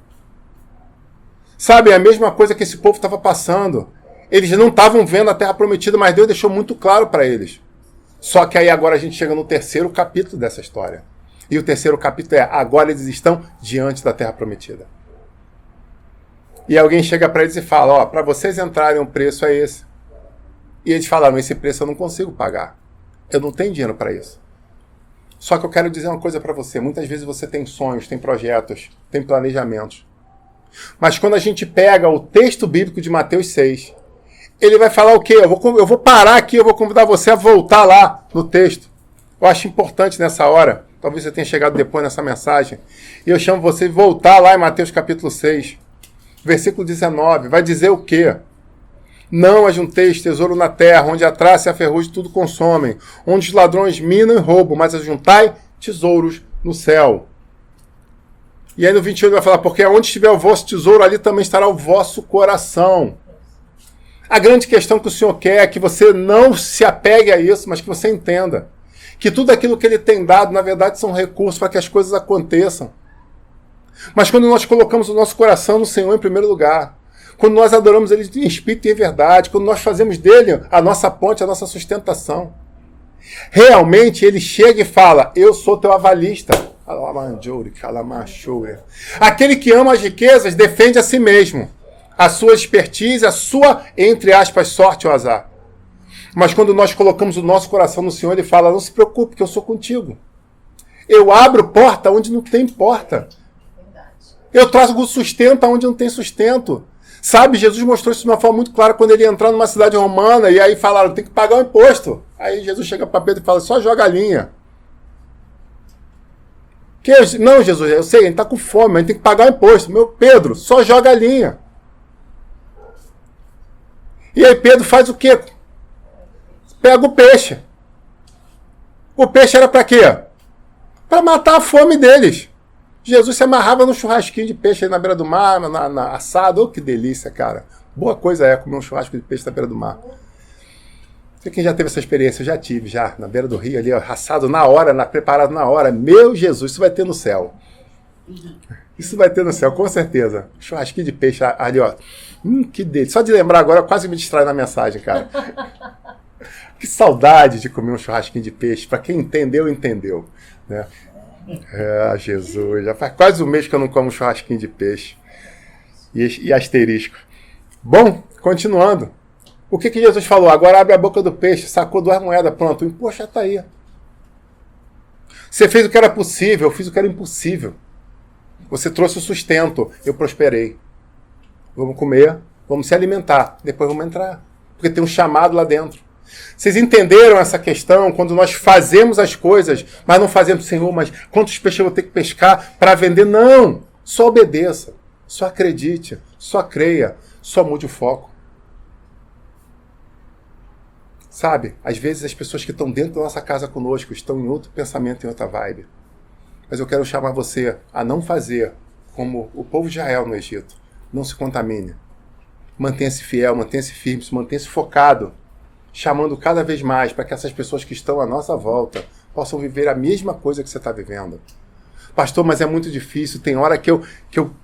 Sabe, é a mesma coisa que esse povo estava passando. Eles não estavam vendo a terra prometida, mas Deus deixou muito claro para eles. Só que aí agora a gente chega no 3º capítulo dessa história. E o 3º capítulo é, agora eles estão diante da terra prometida. E alguém chega para eles e fala, ó, para vocês entrarem o preço é esse. E eles falaram, esse preço eu não consigo pagar. Eu não tenho dinheiro para isso. Só que eu quero dizer uma coisa para você. Muitas vezes você tem sonhos, tem projetos, tem planejamentos. Mas quando a gente pega o texto bíblico de Mateus 6, ele vai falar o quê? Eu vou parar aqui, eu vou convidar você a voltar lá no texto. Eu acho importante nessa hora, talvez você tenha chegado depois nessa mensagem, e eu chamo você a voltar lá em Mateus capítulo 6. Versículo 19, vai dizer o quê? Não ajunteis tesouro na terra, onde a traça e a ferrugem tudo consomem, onde os ladrões minam e roubam, mas ajuntai tesouros no céu. E aí no 28 vai falar, porque onde estiver o vosso tesouro, ali também estará o vosso coração. A grande questão que o Senhor quer é que você não se apegue a isso, mas que você entenda que tudo aquilo que Ele tem dado, na verdade, são recursos para que as coisas aconteçam. Mas quando nós colocamos o nosso coração no Senhor em primeiro lugar, quando nós adoramos Ele em espírito e em verdade, quando nós fazemos dele a nossa ponte, a nossa sustentação, realmente Ele chega e fala, eu sou teu avalista. Aquele que ama as riquezas defende a si mesmo, a sua expertise, a sua, entre aspas, sorte ou azar. Mas quando nós colocamos o nosso coração no Senhor, Ele fala, não se preocupe, que eu sou contigo. Eu abro porta onde não tem porta. Eu trago sustento onde não tem sustento. Sabe, Jesus mostrou isso de uma forma muito clara quando Ele entrar numa cidade romana e aí falaram, tem que pagar o imposto. Aí Jesus chega para Pedro e fala, só joga a linha. Não, Jesus, eu sei, a gente está com fome, a gente tem que pagar o imposto. Meu Pedro, só joga a linha. E aí Pedro faz o quê? Pega o peixe. O peixe era para quê? Para matar a fome deles. Jesus se amarrava num churrasquinho de peixe aí na beira do mar, assado. Oh, que delícia, cara. Boa coisa é comer um churrasco de peixe na beira do mar. Não sei quem já teve essa experiência, eu já tive, já, na beira do rio ali, ó, assado na hora, preparado na hora. Meu Jesus, isso vai ter no céu. Isso vai ter no céu, com certeza. Churrasquinho de peixe ali, ó. Que delícia. Só de lembrar agora, quase me distrai na mensagem, cara. Que saudade de comer um churrasquinho de peixe. Para quem entendeu, entendeu. Né? Jesus, já faz quase um mês que eu não como um churrasquinho de peixe. E asterisco. Bom, continuando. O que Jesus falou? Agora abre a boca do peixe, sacou 2 moedas, pronto. Poxa, tá aí. Você fez o que era possível, eu fiz o que era impossível. Você trouxe o sustento, eu prosperei. Vamos comer, vamos se alimentar, depois vamos entrar. Porque tem um chamado lá dentro. Vocês entenderam essa questão quando nós fazemos as coisas, mas não fazemos, Senhor, mas quantos peixes eu vou ter que pescar para vender? Não! Só obedeça, só acredite, só creia, só mude o foco. Sabe, às vezes as pessoas que estão dentro da nossa casa conosco estão em outro pensamento, em outra vibe. Mas eu quero chamar você a não fazer como o povo de Israel no Egito. Não se contamine. Mantenha-se fiel, mantenha-se firme, mantenha-se focado, chamando cada vez mais para que essas pessoas que estão à nossa volta possam viver a mesma coisa que você está vivendo. Pastor, mas é muito difícil, tem hora que eu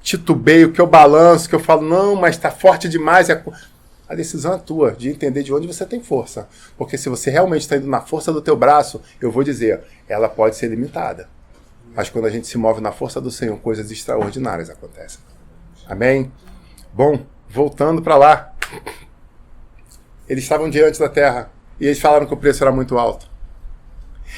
titubeio, que eu balanço, que eu falo, não, mas está forte demais. A decisão é tua, de entender de onde você tem força. Porque se você realmente está indo na força do teu braço, eu vou dizer, ela pode ser limitada. Mas quando a gente se move na força do Senhor, coisas extraordinárias acontecem. Amém? Bom, voltando para lá. Eles estavam diante da terra e eles falaram que o preço era muito alto.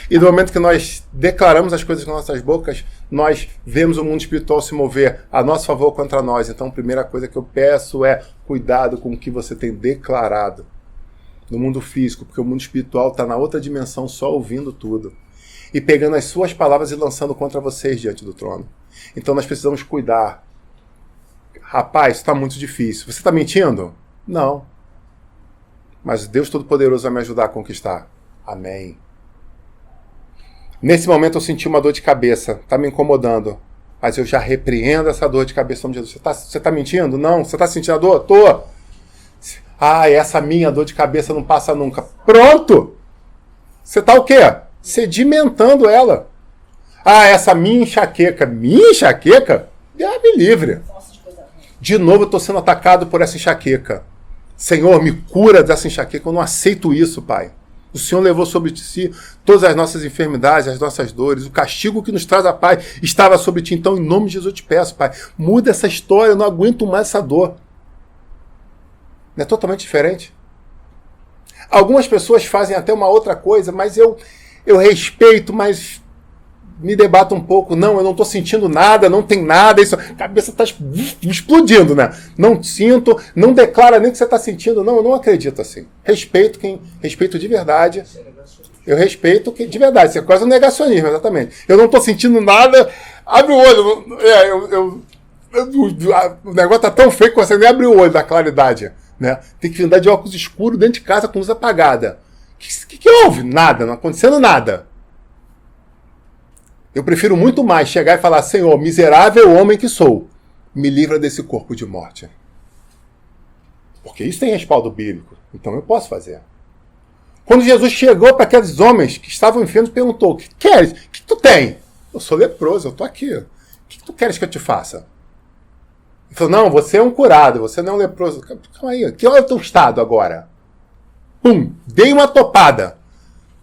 E no momento que nós declaramos as coisas com nossas bocas, nós vemos o mundo espiritual se mover a nosso favor ou contra nós. Então, a primeira coisa que eu peço é cuidado com o que você tem declarado no mundo físico, porque o mundo espiritual está na outra dimensão só ouvindo tudo e pegando as suas palavras e lançando contra vocês diante do trono. Então, nós precisamos cuidar. Rapaz, está muito difícil. Você está mentindo? Não. Mas Deus Todo-Poderoso vai me ajudar a conquistar. Amém. Nesse momento eu senti uma dor de cabeça. Está me incomodando. Mas eu já repreendo essa dor de cabeça. Em nome de Jesus. Você está mentindo? Não. Você está sentindo a dor? Tô. Essa minha dor de cabeça não passa nunca. Pronto! Você está o quê? Sedimentando ela. Essa minha enxaqueca. Minha enxaqueca? Me livre. De novo eu estou sendo atacado por essa enxaqueca. Senhor, me cura dessa enxaqueca. Eu não aceito isso, Pai. O Senhor levou sobre si todas as nossas enfermidades, as nossas dores. O castigo que nos traz a paz estava sobre ti. Então, em nome de Jesus, eu te peço, Pai, muda essa história. Eu não aguento mais essa dor. Não é totalmente diferente? Algumas pessoas fazem até uma outra coisa, mas eu respeito, mas me debato um pouco. Não, eu não estou sentindo nada, não tem nada. Isso, a cabeça está explodindo, né? Não sinto, não declara nem o que você está sentindo. Não, eu não acredito assim. Respeito de verdade. Eu respeito de verdade. Isso é quase um negacionismo, exatamente. Eu não estou sentindo nada. Abre o olho. O negócio tá tão feio que você nem abre o olho da claridade. Né? Tem que andar de óculos escuros dentro de casa com luz apagada. O que houve? Nada, não acontecendo nada. Eu prefiro muito mais chegar e falar: Senhor, miserável homem que sou, me livra desse corpo de morte. Porque isso tem respaldo bíblico. Então eu posso fazer. Quando Jesus chegou para aqueles homens que estavam enfermos, perguntou: o que queres? O que tu tem? Eu sou leproso, eu estou aqui. O que tu queres que eu te faça? Ele falou: não, você é um curado, você não é um leproso. Calma aí, que é o teu estado agora? Pum, dei uma topada.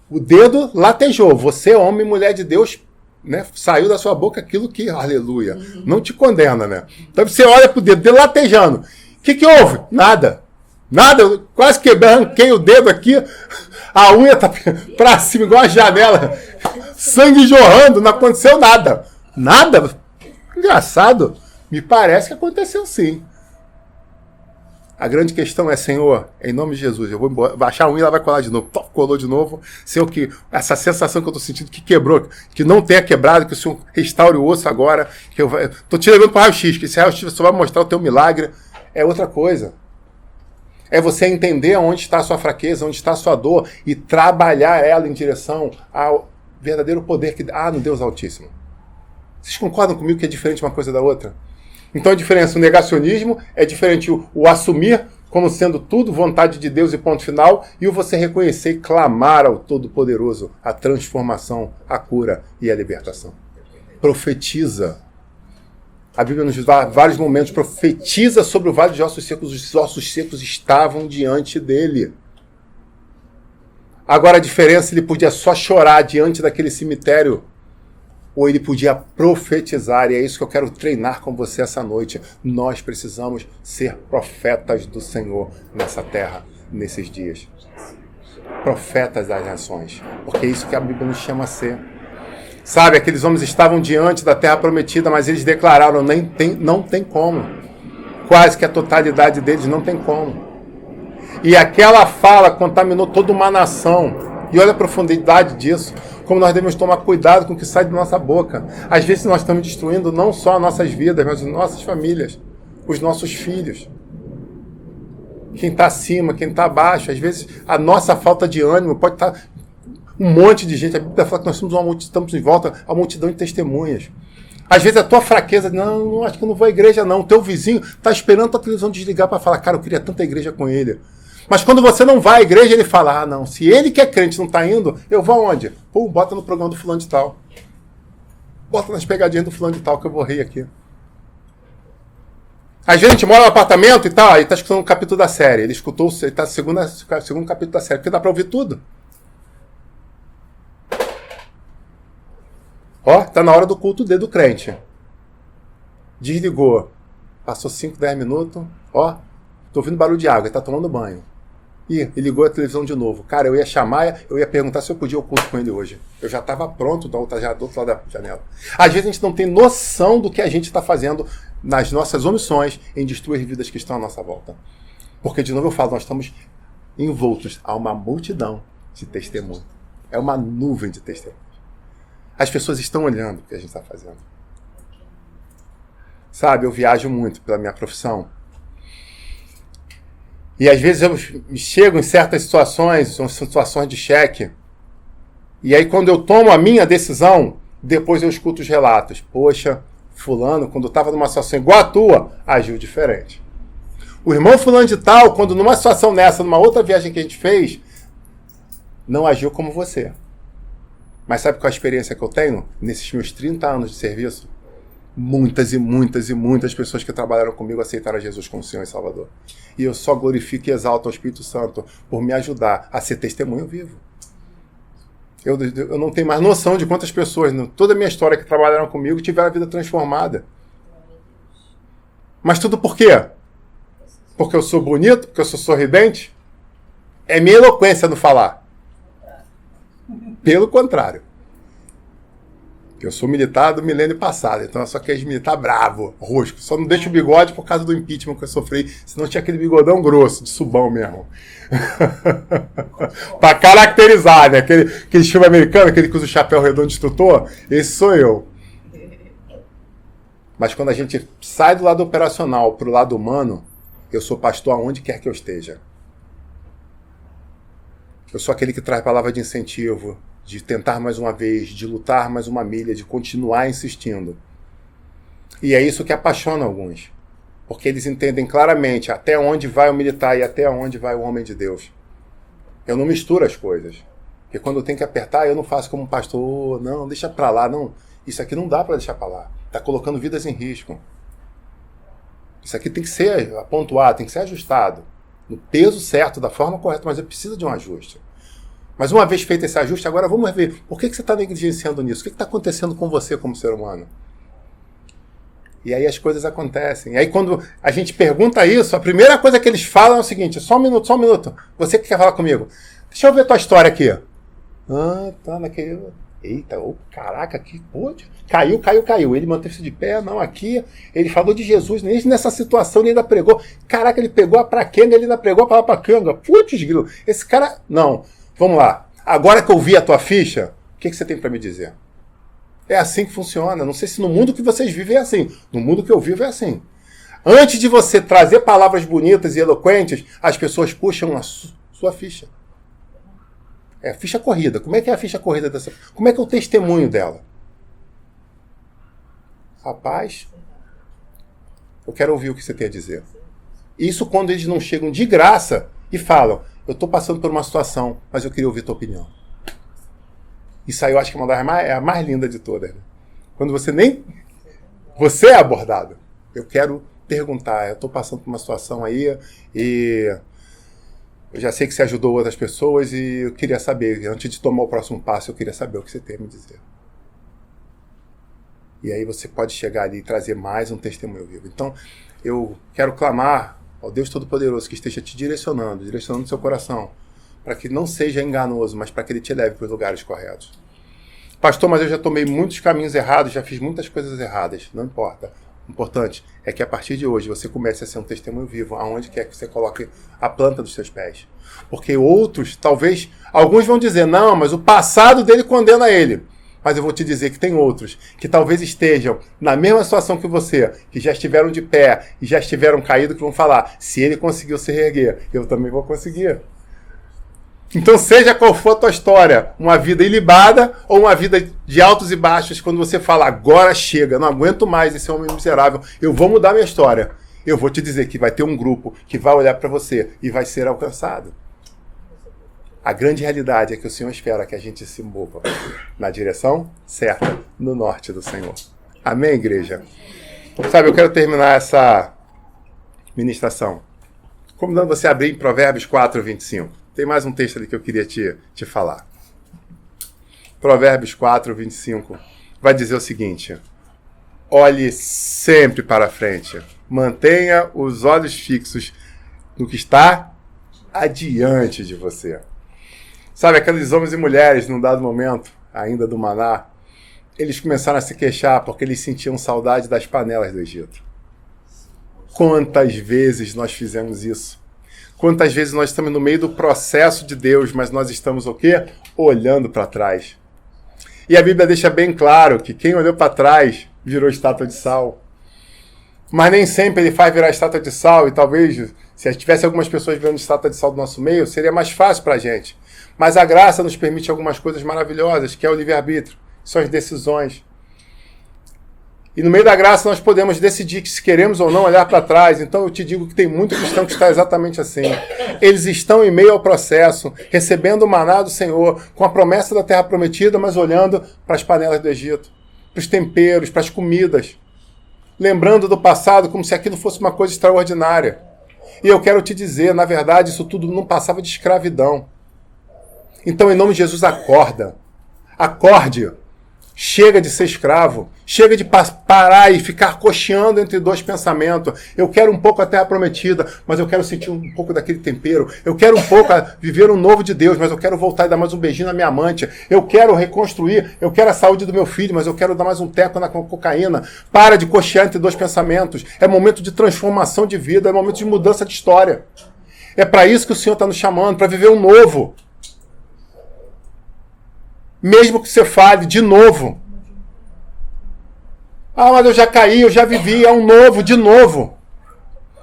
O dedo latejou. Você, homem e mulher de Deus, né, saiu da sua boca aquilo que, aleluia, não te condena, né? Então você olha pro dedo dele latejando. O que houve? Nada. Nada, eu quase quebrei, arranquei o dedo aqui, a unha tá pra cima, igual a janela, sangue jorrando, não aconteceu nada. Nada? Engraçado. Me parece que aconteceu sim. A grande questão é: Senhor, em nome de Jesus, eu vou baixar a unha e ela vai colar de novo. Colou de novo. Senhor, que essa sensação que eu estou sentindo que quebrou, que não tenha quebrado, que o Senhor restaure o osso agora. Que eu estou te levando para o raio-x, que esse raio-x só vai mostrar o teu milagre. É outra coisa. É você entender onde está a sua fraqueza, onde está a sua dor e trabalhar ela em direção ao verdadeiro poder que há no Deus Altíssimo. Vocês concordam comigo que é diferente uma coisa da outra? Então a diferença, o negacionismo é diferente o assumir como sendo tudo vontade de Deus e ponto final, e o você reconhecer e clamar ao Todo-Poderoso a transformação, a cura e a libertação. Profetiza. A Bíblia nos dá vários momentos, profetiza sobre o vale de ossos secos, os ossos secos estavam diante dele. Agora a diferença, ele podia só chorar diante daquele cemitério, ou ele podia profetizar, e é isso que eu quero treinar com você essa noite. Nós precisamos ser profetas do Senhor nessa terra, nesses dias. Profetas das nações, porque é isso que a Bíblia nos chama a ser. Sabe, aqueles homens estavam diante da terra prometida, mas eles declararam: não tem como. Quase que a totalidade deles não tem como. E aquela fala contaminou toda uma nação. E olha a profundidade disso, como nós devemos tomar cuidado com o que sai da nossa boca. Às vezes nós estamos destruindo não só as nossas vidas, mas as nossas famílias, os nossos filhos. Quem está acima, quem está abaixo. Às vezes a nossa falta de ânimo pode estar um monte de gente. A Bíblia fala que nós somos uma multidão, estamos em volta a multidão de testemunhas. Às vezes a tua fraqueza, não, acho que eu não vou à igreja não. O teu vizinho está esperando a televisão desligar para falar: cara, eu queria tanta igreja com ele. Mas quando você não vai à igreja, ele fala: ah, não, se ele que é crente não está indo, eu vou aonde? Pô, bota no programa do fulano de tal. Bota nas pegadinhas do fulano de tal que eu vou rir aqui. Às vezes a gente mora no apartamento e tá escutando um capítulo da série. Ele escutou, ele tá no segundo capítulo da série, porque dá para ouvir tudo. Ó, tá na hora do culto do crente. Desligou. Passou 5, 10 minutos. Ó, tô ouvindo barulho de água, ele tá tomando banho. Ih, ele ligou a televisão de novo. Cara, eu ia chamar, eu ia perguntar se eu podia ir ao culto com ele hoje. Eu já estava pronto do outro lado da janela. Às vezes a gente não tem noção do que a gente está fazendo nas nossas omissões em destruir vidas que estão à nossa volta. Porque, de novo eu falo, nós estamos envoltos a uma multidão de testemunhos. É uma nuvem de testemunhos. As pessoas estão olhando o que a gente está fazendo. Sabe, eu viajo muito pela minha profissão. E às vezes eu chego em certas situações, são situações de cheque. E aí quando eu tomo a minha decisão, depois eu escuto os relatos. Poxa, fulano, quando estava numa situação igual a tua, agiu diferente. O irmão fulano de tal, quando numa situação nessa, numa outra viagem que a gente fez, não agiu como você. Mas sabe qual é a experiência que eu tenho nesses meus 30 anos de serviço? Muitas e muitas e muitas pessoas que trabalharam comigo aceitaram Jesus como Senhor e Salvador. E eu só glorifico e exalto ao Espírito Santo por me ajudar a ser testemunho vivo. Eu não tenho mais noção de quantas pessoas, toda a minha história que trabalharam comigo, tiveram a vida transformada. Mas tudo por quê? Porque eu sou bonito? Porque eu sou sorridente? É minha eloquência no falar. Pelo contrário. Eu sou militar do milênio passado, então eu só quero militar bravo, rosco. Só não deixo o bigode por causa do impeachment que eu sofri, senão tinha aquele bigodão grosso, de subão mesmo. Pra caracterizar, né? Aquele filme americano, aquele que usa o chapéu redondo de instrutor, esse sou eu. Mas quando a gente sai do lado operacional para o lado humano, eu sou pastor aonde quer que eu esteja. Eu sou aquele que traz palavra de incentivo, de tentar mais uma vez, de lutar mais uma milha, de continuar insistindo. E é isso que apaixona alguns. Porque eles entendem claramente até onde vai o militar e até onde vai o homem de Deus. Eu não misturo as coisas. Porque quando eu tenho que apertar, eu não faço como um pastor, não, deixa pra lá, não. Isso aqui não dá pra deixar pra lá. Está colocando vidas em risco. Isso aqui tem que ser pontuado, tem que ser ajustado. No peso certo, da forma correta, mas eu preciso de um ajuste. Mas uma vez feito esse ajuste, agora vamos ver, por que você está negligenciando nisso? O que está acontecendo com você como ser humano? E aí as coisas acontecem. E aí quando a gente pergunta isso, a primeira coisa que eles falam é o seguinte, só um minuto. Você que quer falar comigo? Deixa eu ver tua história aqui. Ah, tá naquele... Eita, caraca, que pode. Caiu. Ele manteve-se de pé, não, aqui. Ele falou de Jesus, nem nessa situação ele ainda pregou. Caraca, ele pegou a praquenga, ele ainda pregou a palavra praquenga. Putz, grilo, esse cara... Não, vamos lá. Agora que eu vi a tua ficha, o que você tem para me dizer? É assim que funciona. Não sei se no mundo que vocês vivem é assim. No mundo que eu vivo é assim. Antes de você trazer palavras bonitas e eloquentes, as pessoas puxam a sua ficha. É a ficha corrida. Como é que é a ficha corrida dessa? Como é que é o testemunho dela? Rapaz, eu quero ouvir o que você tem a dizer. Isso quando eles não chegam de graça e falam, eu estou passando por uma situação, mas eu queria ouvir tua opinião. Isso aí eu acho que é a mais linda de todas. Né? Quando você é abordado. Eu quero perguntar, eu estou passando por uma situação aí e... Eu já sei que você ajudou outras pessoas e eu queria saber, antes de tomar o próximo passo, eu queria saber o que você tem a me dizer. E aí você pode chegar ali e trazer mais um testemunho vivo. Então, eu quero clamar ao Deus Todo-Poderoso que esteja te direcionando o seu coração, para que não seja enganoso, mas para que Ele te leve para os lugares corretos. Pastor, mas eu já tomei muitos caminhos errados, já fiz muitas coisas erradas. Não importa. O importante é que a partir de hoje você comece a ser um testemunho vivo, aonde quer que você coloque a planta dos seus pés. Porque outros, talvez, alguns vão dizer, não, mas o passado dele condena ele. Mas eu vou te dizer que tem outros que talvez estejam na mesma situação que você, que já estiveram de pé e já estiveram caídos, que vão falar, se ele conseguiu se reerguer, eu também vou conseguir. Então, seja qual for a tua história, uma vida ilibada ou uma vida de altos e baixos, quando você fala, agora chega, não aguento mais esse homem miserável, eu vou mudar minha história. Eu vou te dizer que vai ter um grupo que vai olhar para você e vai ser alcançado. A grande realidade é que o Senhor espera que a gente se mova na direção certa, no norte do Senhor. Amém, igreja? Sabe, eu quero terminar essa ministração convidando você a abrir em Provérbios 4, 25. Tem mais um texto ali que eu queria te falar. Provérbios 4, 25 vai dizer o seguinte: olhe sempre para frente, mantenha os olhos fixos no que está adiante de você. Sabe, aqueles homens e mulheres, num dado momento, ainda do maná, eles começaram a se queixar porque eles sentiam saudade das panelas do Egito. Quantas vezes nós fizemos isso? Quantas vezes nós estamos no meio do processo de Deus, mas nós estamos o quê? Olhando para trás. E a Bíblia deixa bem claro que quem olhou para trás virou estátua de sal. Mas nem sempre ele faz virar estátua de sal, e talvez, se tivesse algumas pessoas virando estátua de sal do nosso meio, seria mais fácil para a gente. Mas a graça nos permite algumas coisas maravilhosas, que é o livre-arbítrio, são as decisões. E no meio da graça nós podemos decidir que se queremos ou não olhar para trás. Então eu te digo que tem muito cristão que está exatamente assim. Eles estão em meio ao processo, recebendo o maná do Senhor, com a promessa da terra prometida, mas olhando para as panelas do Egito, para os temperos, para as comidas. Lembrando do passado como se aquilo fosse uma coisa extraordinária. E eu quero te dizer, na verdade, isso tudo não passava de escravidão. Então, em nome de Jesus, acorda. Acorde. Chega de ser escravo. Chega de parar e ficar cocheando entre dois pensamentos. Eu quero um pouco a terra prometida, mas eu quero sentir um pouco daquele tempero. Eu quero um pouco viver um novo de Deus, mas eu quero voltar e dar mais um beijinho na minha amante. Eu quero reconstruir, eu quero a saúde do meu filho, mas eu quero dar mais um teco na cocaína. Para de cochear entre dois pensamentos. É momento de transformação de vida, é momento de mudança de história. É para isso que o Senhor está nos chamando, para viver um novo. Mesmo que você fale de novo. Ah, mas eu já caí, eu já vivi, é um novo, de novo.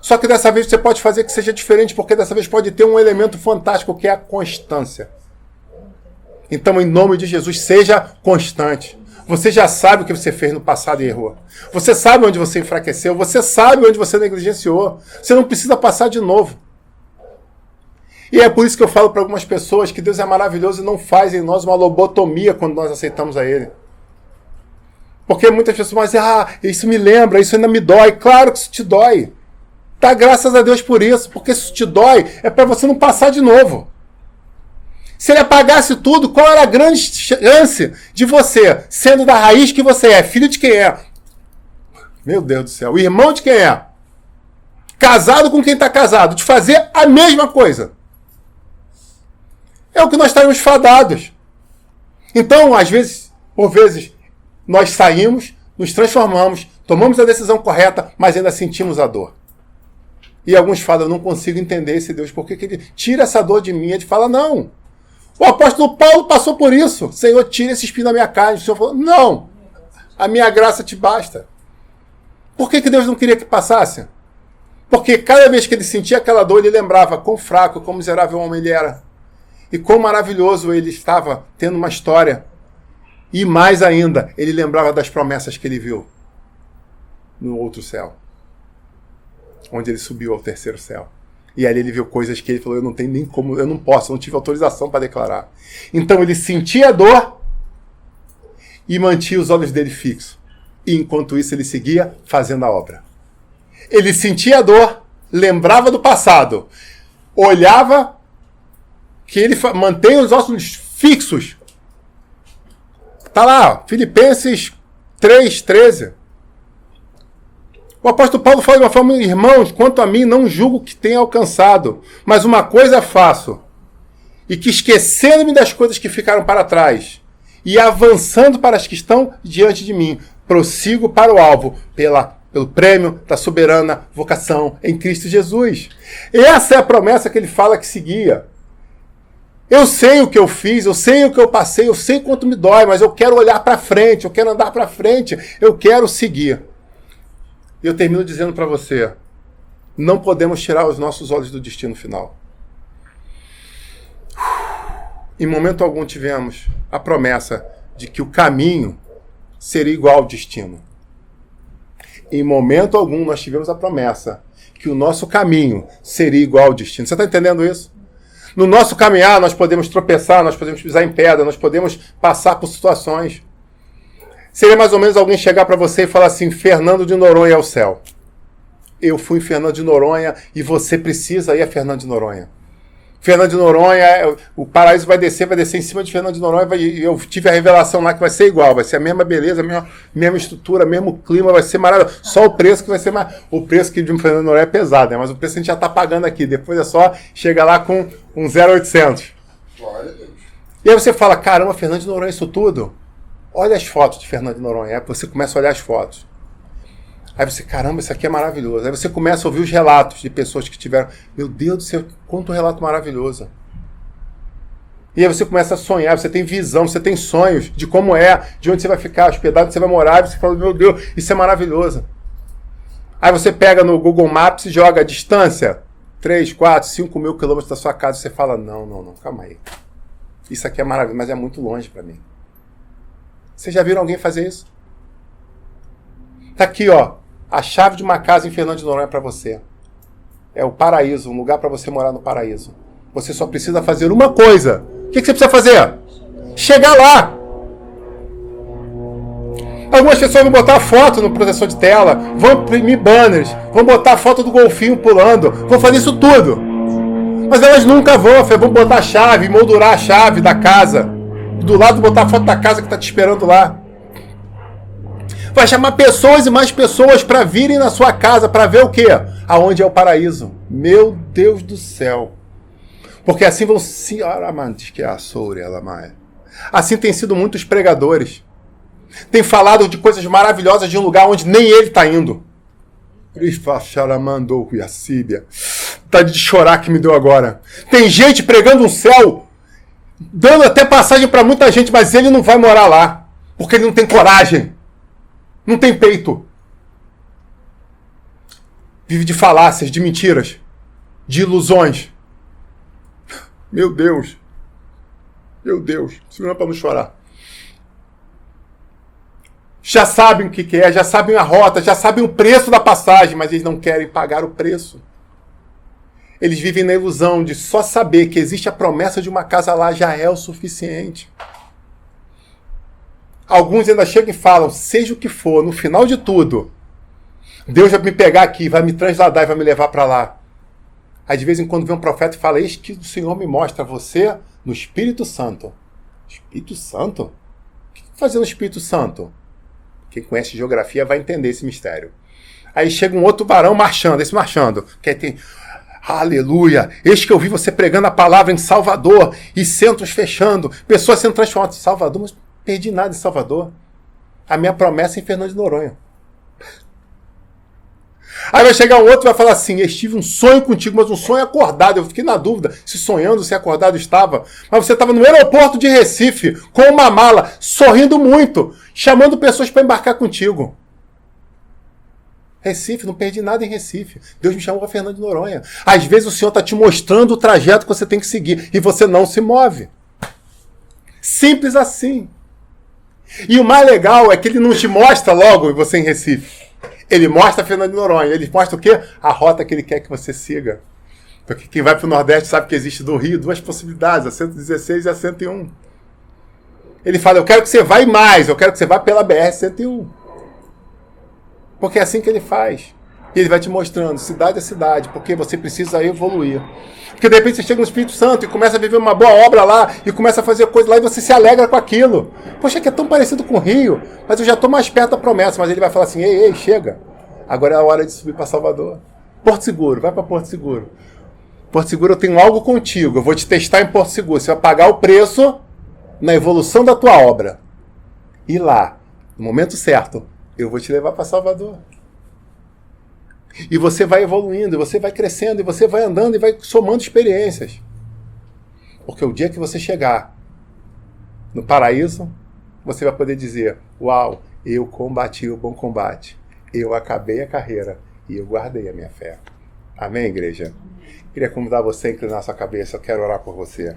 Só que dessa vez você pode fazer que seja diferente, porque dessa vez pode ter um elemento fantástico, que é a constância. Então, em nome de Jesus, seja constante. Você já sabe o que você fez no passado e errou. Você sabe onde você enfraqueceu. Você sabe onde você negligenciou. Você não precisa passar de novo. E é por isso que eu falo para algumas pessoas que Deus é maravilhoso e não faz em nós uma lobotomia quando nós aceitamos a Ele. Porque muitas pessoas dizem, isso me lembra, isso ainda me dói. Claro que isso te dói. Dá graças a Deus por isso, porque se isso te dói, é para você não passar de novo. Se ele apagasse tudo, qual era a grande chance de você, sendo da raiz que você é, filho de quem é? Meu Deus do céu, irmão de quem é? Casado com quem está casado, de fazer a mesma coisa. É o que nós estaremos fadados. Então, às vezes, por vezes, nós saímos, nos transformamos, tomamos a decisão correta, mas ainda sentimos a dor. E alguns falam, eu não consigo entender esse Deus, por que ele tira essa dor de mim? Ele fala, não. O apóstolo Paulo passou por isso. Senhor, tira esse espinho da minha carne. O Senhor falou, não, a minha graça te basta. Por que Deus não queria que passasse? Porque cada vez que ele sentia aquela dor, ele lembrava quão fraco, quão miserável homem ele era. E quão maravilhoso ele estava tendo uma história. E mais ainda, ele lembrava das promessas que ele viu no outro céu. Onde ele subiu ao terceiro céu. E ali ele viu coisas que ele falou, eu não tenho nem como, eu não posso, eu não tive autorização para declarar. Então ele sentia a dor e mantinha os olhos dele fixos. E enquanto isso ele seguia fazendo a obra. Ele sentia a dor, lembrava do passado, olhava que ele mantém os olhos fixos. Está lá, Filipenses 3:13. O apóstolo Paulo fala de uma forma, irmãos, quanto a mim, não julgo que tenha alcançado, mas uma coisa faço, e que esquecendo-me das coisas que ficaram para trás, e avançando para as que estão diante de mim, prossigo para o alvo, pelo prêmio da soberana vocação em Cristo Jesus. Essa é a promessa que ele fala que seguia. Eu sei o que eu fiz, eu sei o que eu passei, eu sei quanto me dói, mas eu quero olhar para frente, eu quero andar para frente, eu quero seguir. E eu termino dizendo para você, não podemos tirar os nossos olhos do destino final. Em momento algum tivemos a promessa de que o caminho seria igual ao destino. Em momento algum nós tivemos a promessa que o nosso caminho seria igual ao destino. Você está entendendo isso? No nosso caminhar nós podemos tropeçar, nós podemos pisar em pedra, nós podemos passar por situações. Seria mais ou menos alguém chegar para você e falar assim, Fernando de Noronha é o céu. Eu fui em Fernando de Noronha e você precisa ir a Fernando de Noronha. Fernando de Noronha, o paraíso vai descer em cima de Fernando de Noronha e eu tive a revelação lá que vai ser igual, vai ser a mesma beleza, a mesma estrutura, mesmo clima, vai ser maravilhoso. Só o preço que vai ser mais... O preço que de um Fernando de Noronha é pesado, né? Mas o preço a gente já está pagando aqui, depois é só chegar lá com um 0,800. E aí você fala, caramba, Fernando de Noronha, isso tudo? Olha as fotos de Fernando de Noronha. Aí você começa a olhar as fotos. Aí você, caramba, isso aqui é maravilhoso. Aí você começa a ouvir os relatos de pessoas que tiveram. Meu Deus do céu, quanto relato maravilhoso. E aí você começa a sonhar, você tem visão, você tem sonhos de como é, de onde você vai ficar hospedado, onde você vai morar. E você fala, meu Deus, isso é maravilhoso. Aí você pega no Google Maps e joga a distância, 3, 4, 5 mil quilômetros da sua casa. E você fala, não, calma aí. Isso aqui é maravilhoso, mas é muito longe para mim. Vocês já viram alguém fazer isso? Tá aqui, ó, a chave de uma casa em Fernando de Noronha para você. É o paraíso, um lugar para você morar no paraíso. Você só precisa fazer uma coisa. O que você precisa fazer? Chegar lá. Algumas pessoas vão botar foto no proteção de tela, vão imprimir banners, vão botar foto do golfinho pulando, vão fazer isso tudo. Mas elas nunca vão botar a chave, moldurar a chave da casa. Do lado botar a foto da casa que está te esperando lá. Vai chamar pessoas e mais pessoas para virem na sua casa para ver o quê? Aonde é o paraíso. Meu Deus do céu. Porque assim vão se... Assim tem sido muitos pregadores. Tem falado de coisas maravilhosas de um lugar onde nem ele está indo. Tá de chorar que me deu agora. Tem gente pregando um céu, dando até passagem para muita gente, mas ele não vai morar lá, porque ele não tem coragem. Não tem peito. Vive de falácias, de mentiras, de ilusões. Meu Deus. Meu Deus. Segura para não chorar. Já sabem o que é, já sabem a rota, já sabem o preço da passagem, mas eles não querem pagar o preço. Eles vivem na ilusão de só saber que existe a promessa de uma casa lá já é o suficiente. Alguns ainda chegam e falam, seja o que for, no final de tudo, Deus vai me pegar aqui, vai me transladar e vai me levar para lá. Aí de vez em quando vem um profeta e fala, eis que o Senhor me mostra você no Espírito Santo. Espírito Santo? O que fazer no Espírito Santo? Quem conhece geografia vai entender esse mistério. Aí chega um outro varão marchando, que aí tem... Aleluia! Eis que eu vi você pregando a palavra em Salvador e centros fechando, pessoas sendo transformadas em Salvador, mas não perdi nada em Salvador. A minha promessa é em Fernando de Noronha. Aí vai chegar um outro e vai falar assim, eu tive um sonho contigo, mas um sonho acordado. Eu fiquei na dúvida se sonhando, se acordado estava. Mas você estava no aeroporto de Recife, com uma mala, sorrindo muito, chamando pessoas para embarcar contigo. Recife, não perdi nada em Recife. Deus me chamou para Fernando de Noronha. Às vezes o Senhor está te mostrando o trajeto que você tem que seguir e você não se move. Simples assim. E o mais legal é que ele não te mostra logo você em Recife. Ele mostra Fernando de Noronha. Ele mostra o quê? A rota que ele quer que você siga. Porque quem vai para o Nordeste sabe que existe do Rio duas possibilidades, a 116 e a 101. Ele fala, eu quero que você vá mais, eu quero que você vá pela BR-101. Porque é assim que ele faz. E ele vai te mostrando, cidade a cidade, porque você precisa evoluir. Porque de repente você chega no Espírito Santo e começa a viver uma boa obra lá, e começa a fazer coisa lá, e você se alegra com aquilo. Poxa, que é tão parecido com o Rio, mas eu já estou mais perto da promessa. Mas ele vai falar assim, ei, chega. Agora é a hora de subir para Salvador. Porto Seguro, vai para Porto Seguro. Porto Seguro, eu tenho algo contigo, eu vou te testar em Porto Seguro. Você vai pagar o preço na evolução da tua obra. E lá, no momento certo, eu vou te levar para Salvador. E você vai evoluindo, e você vai crescendo, e você vai andando e vai somando experiências. Porque o dia que você chegar no paraíso, você vai poder dizer, uau, eu combati o bom combate, eu acabei a carreira e eu guardei a minha fé. Amém, igreja? Queria convidar você a inclinar sua cabeça, eu quero orar por você.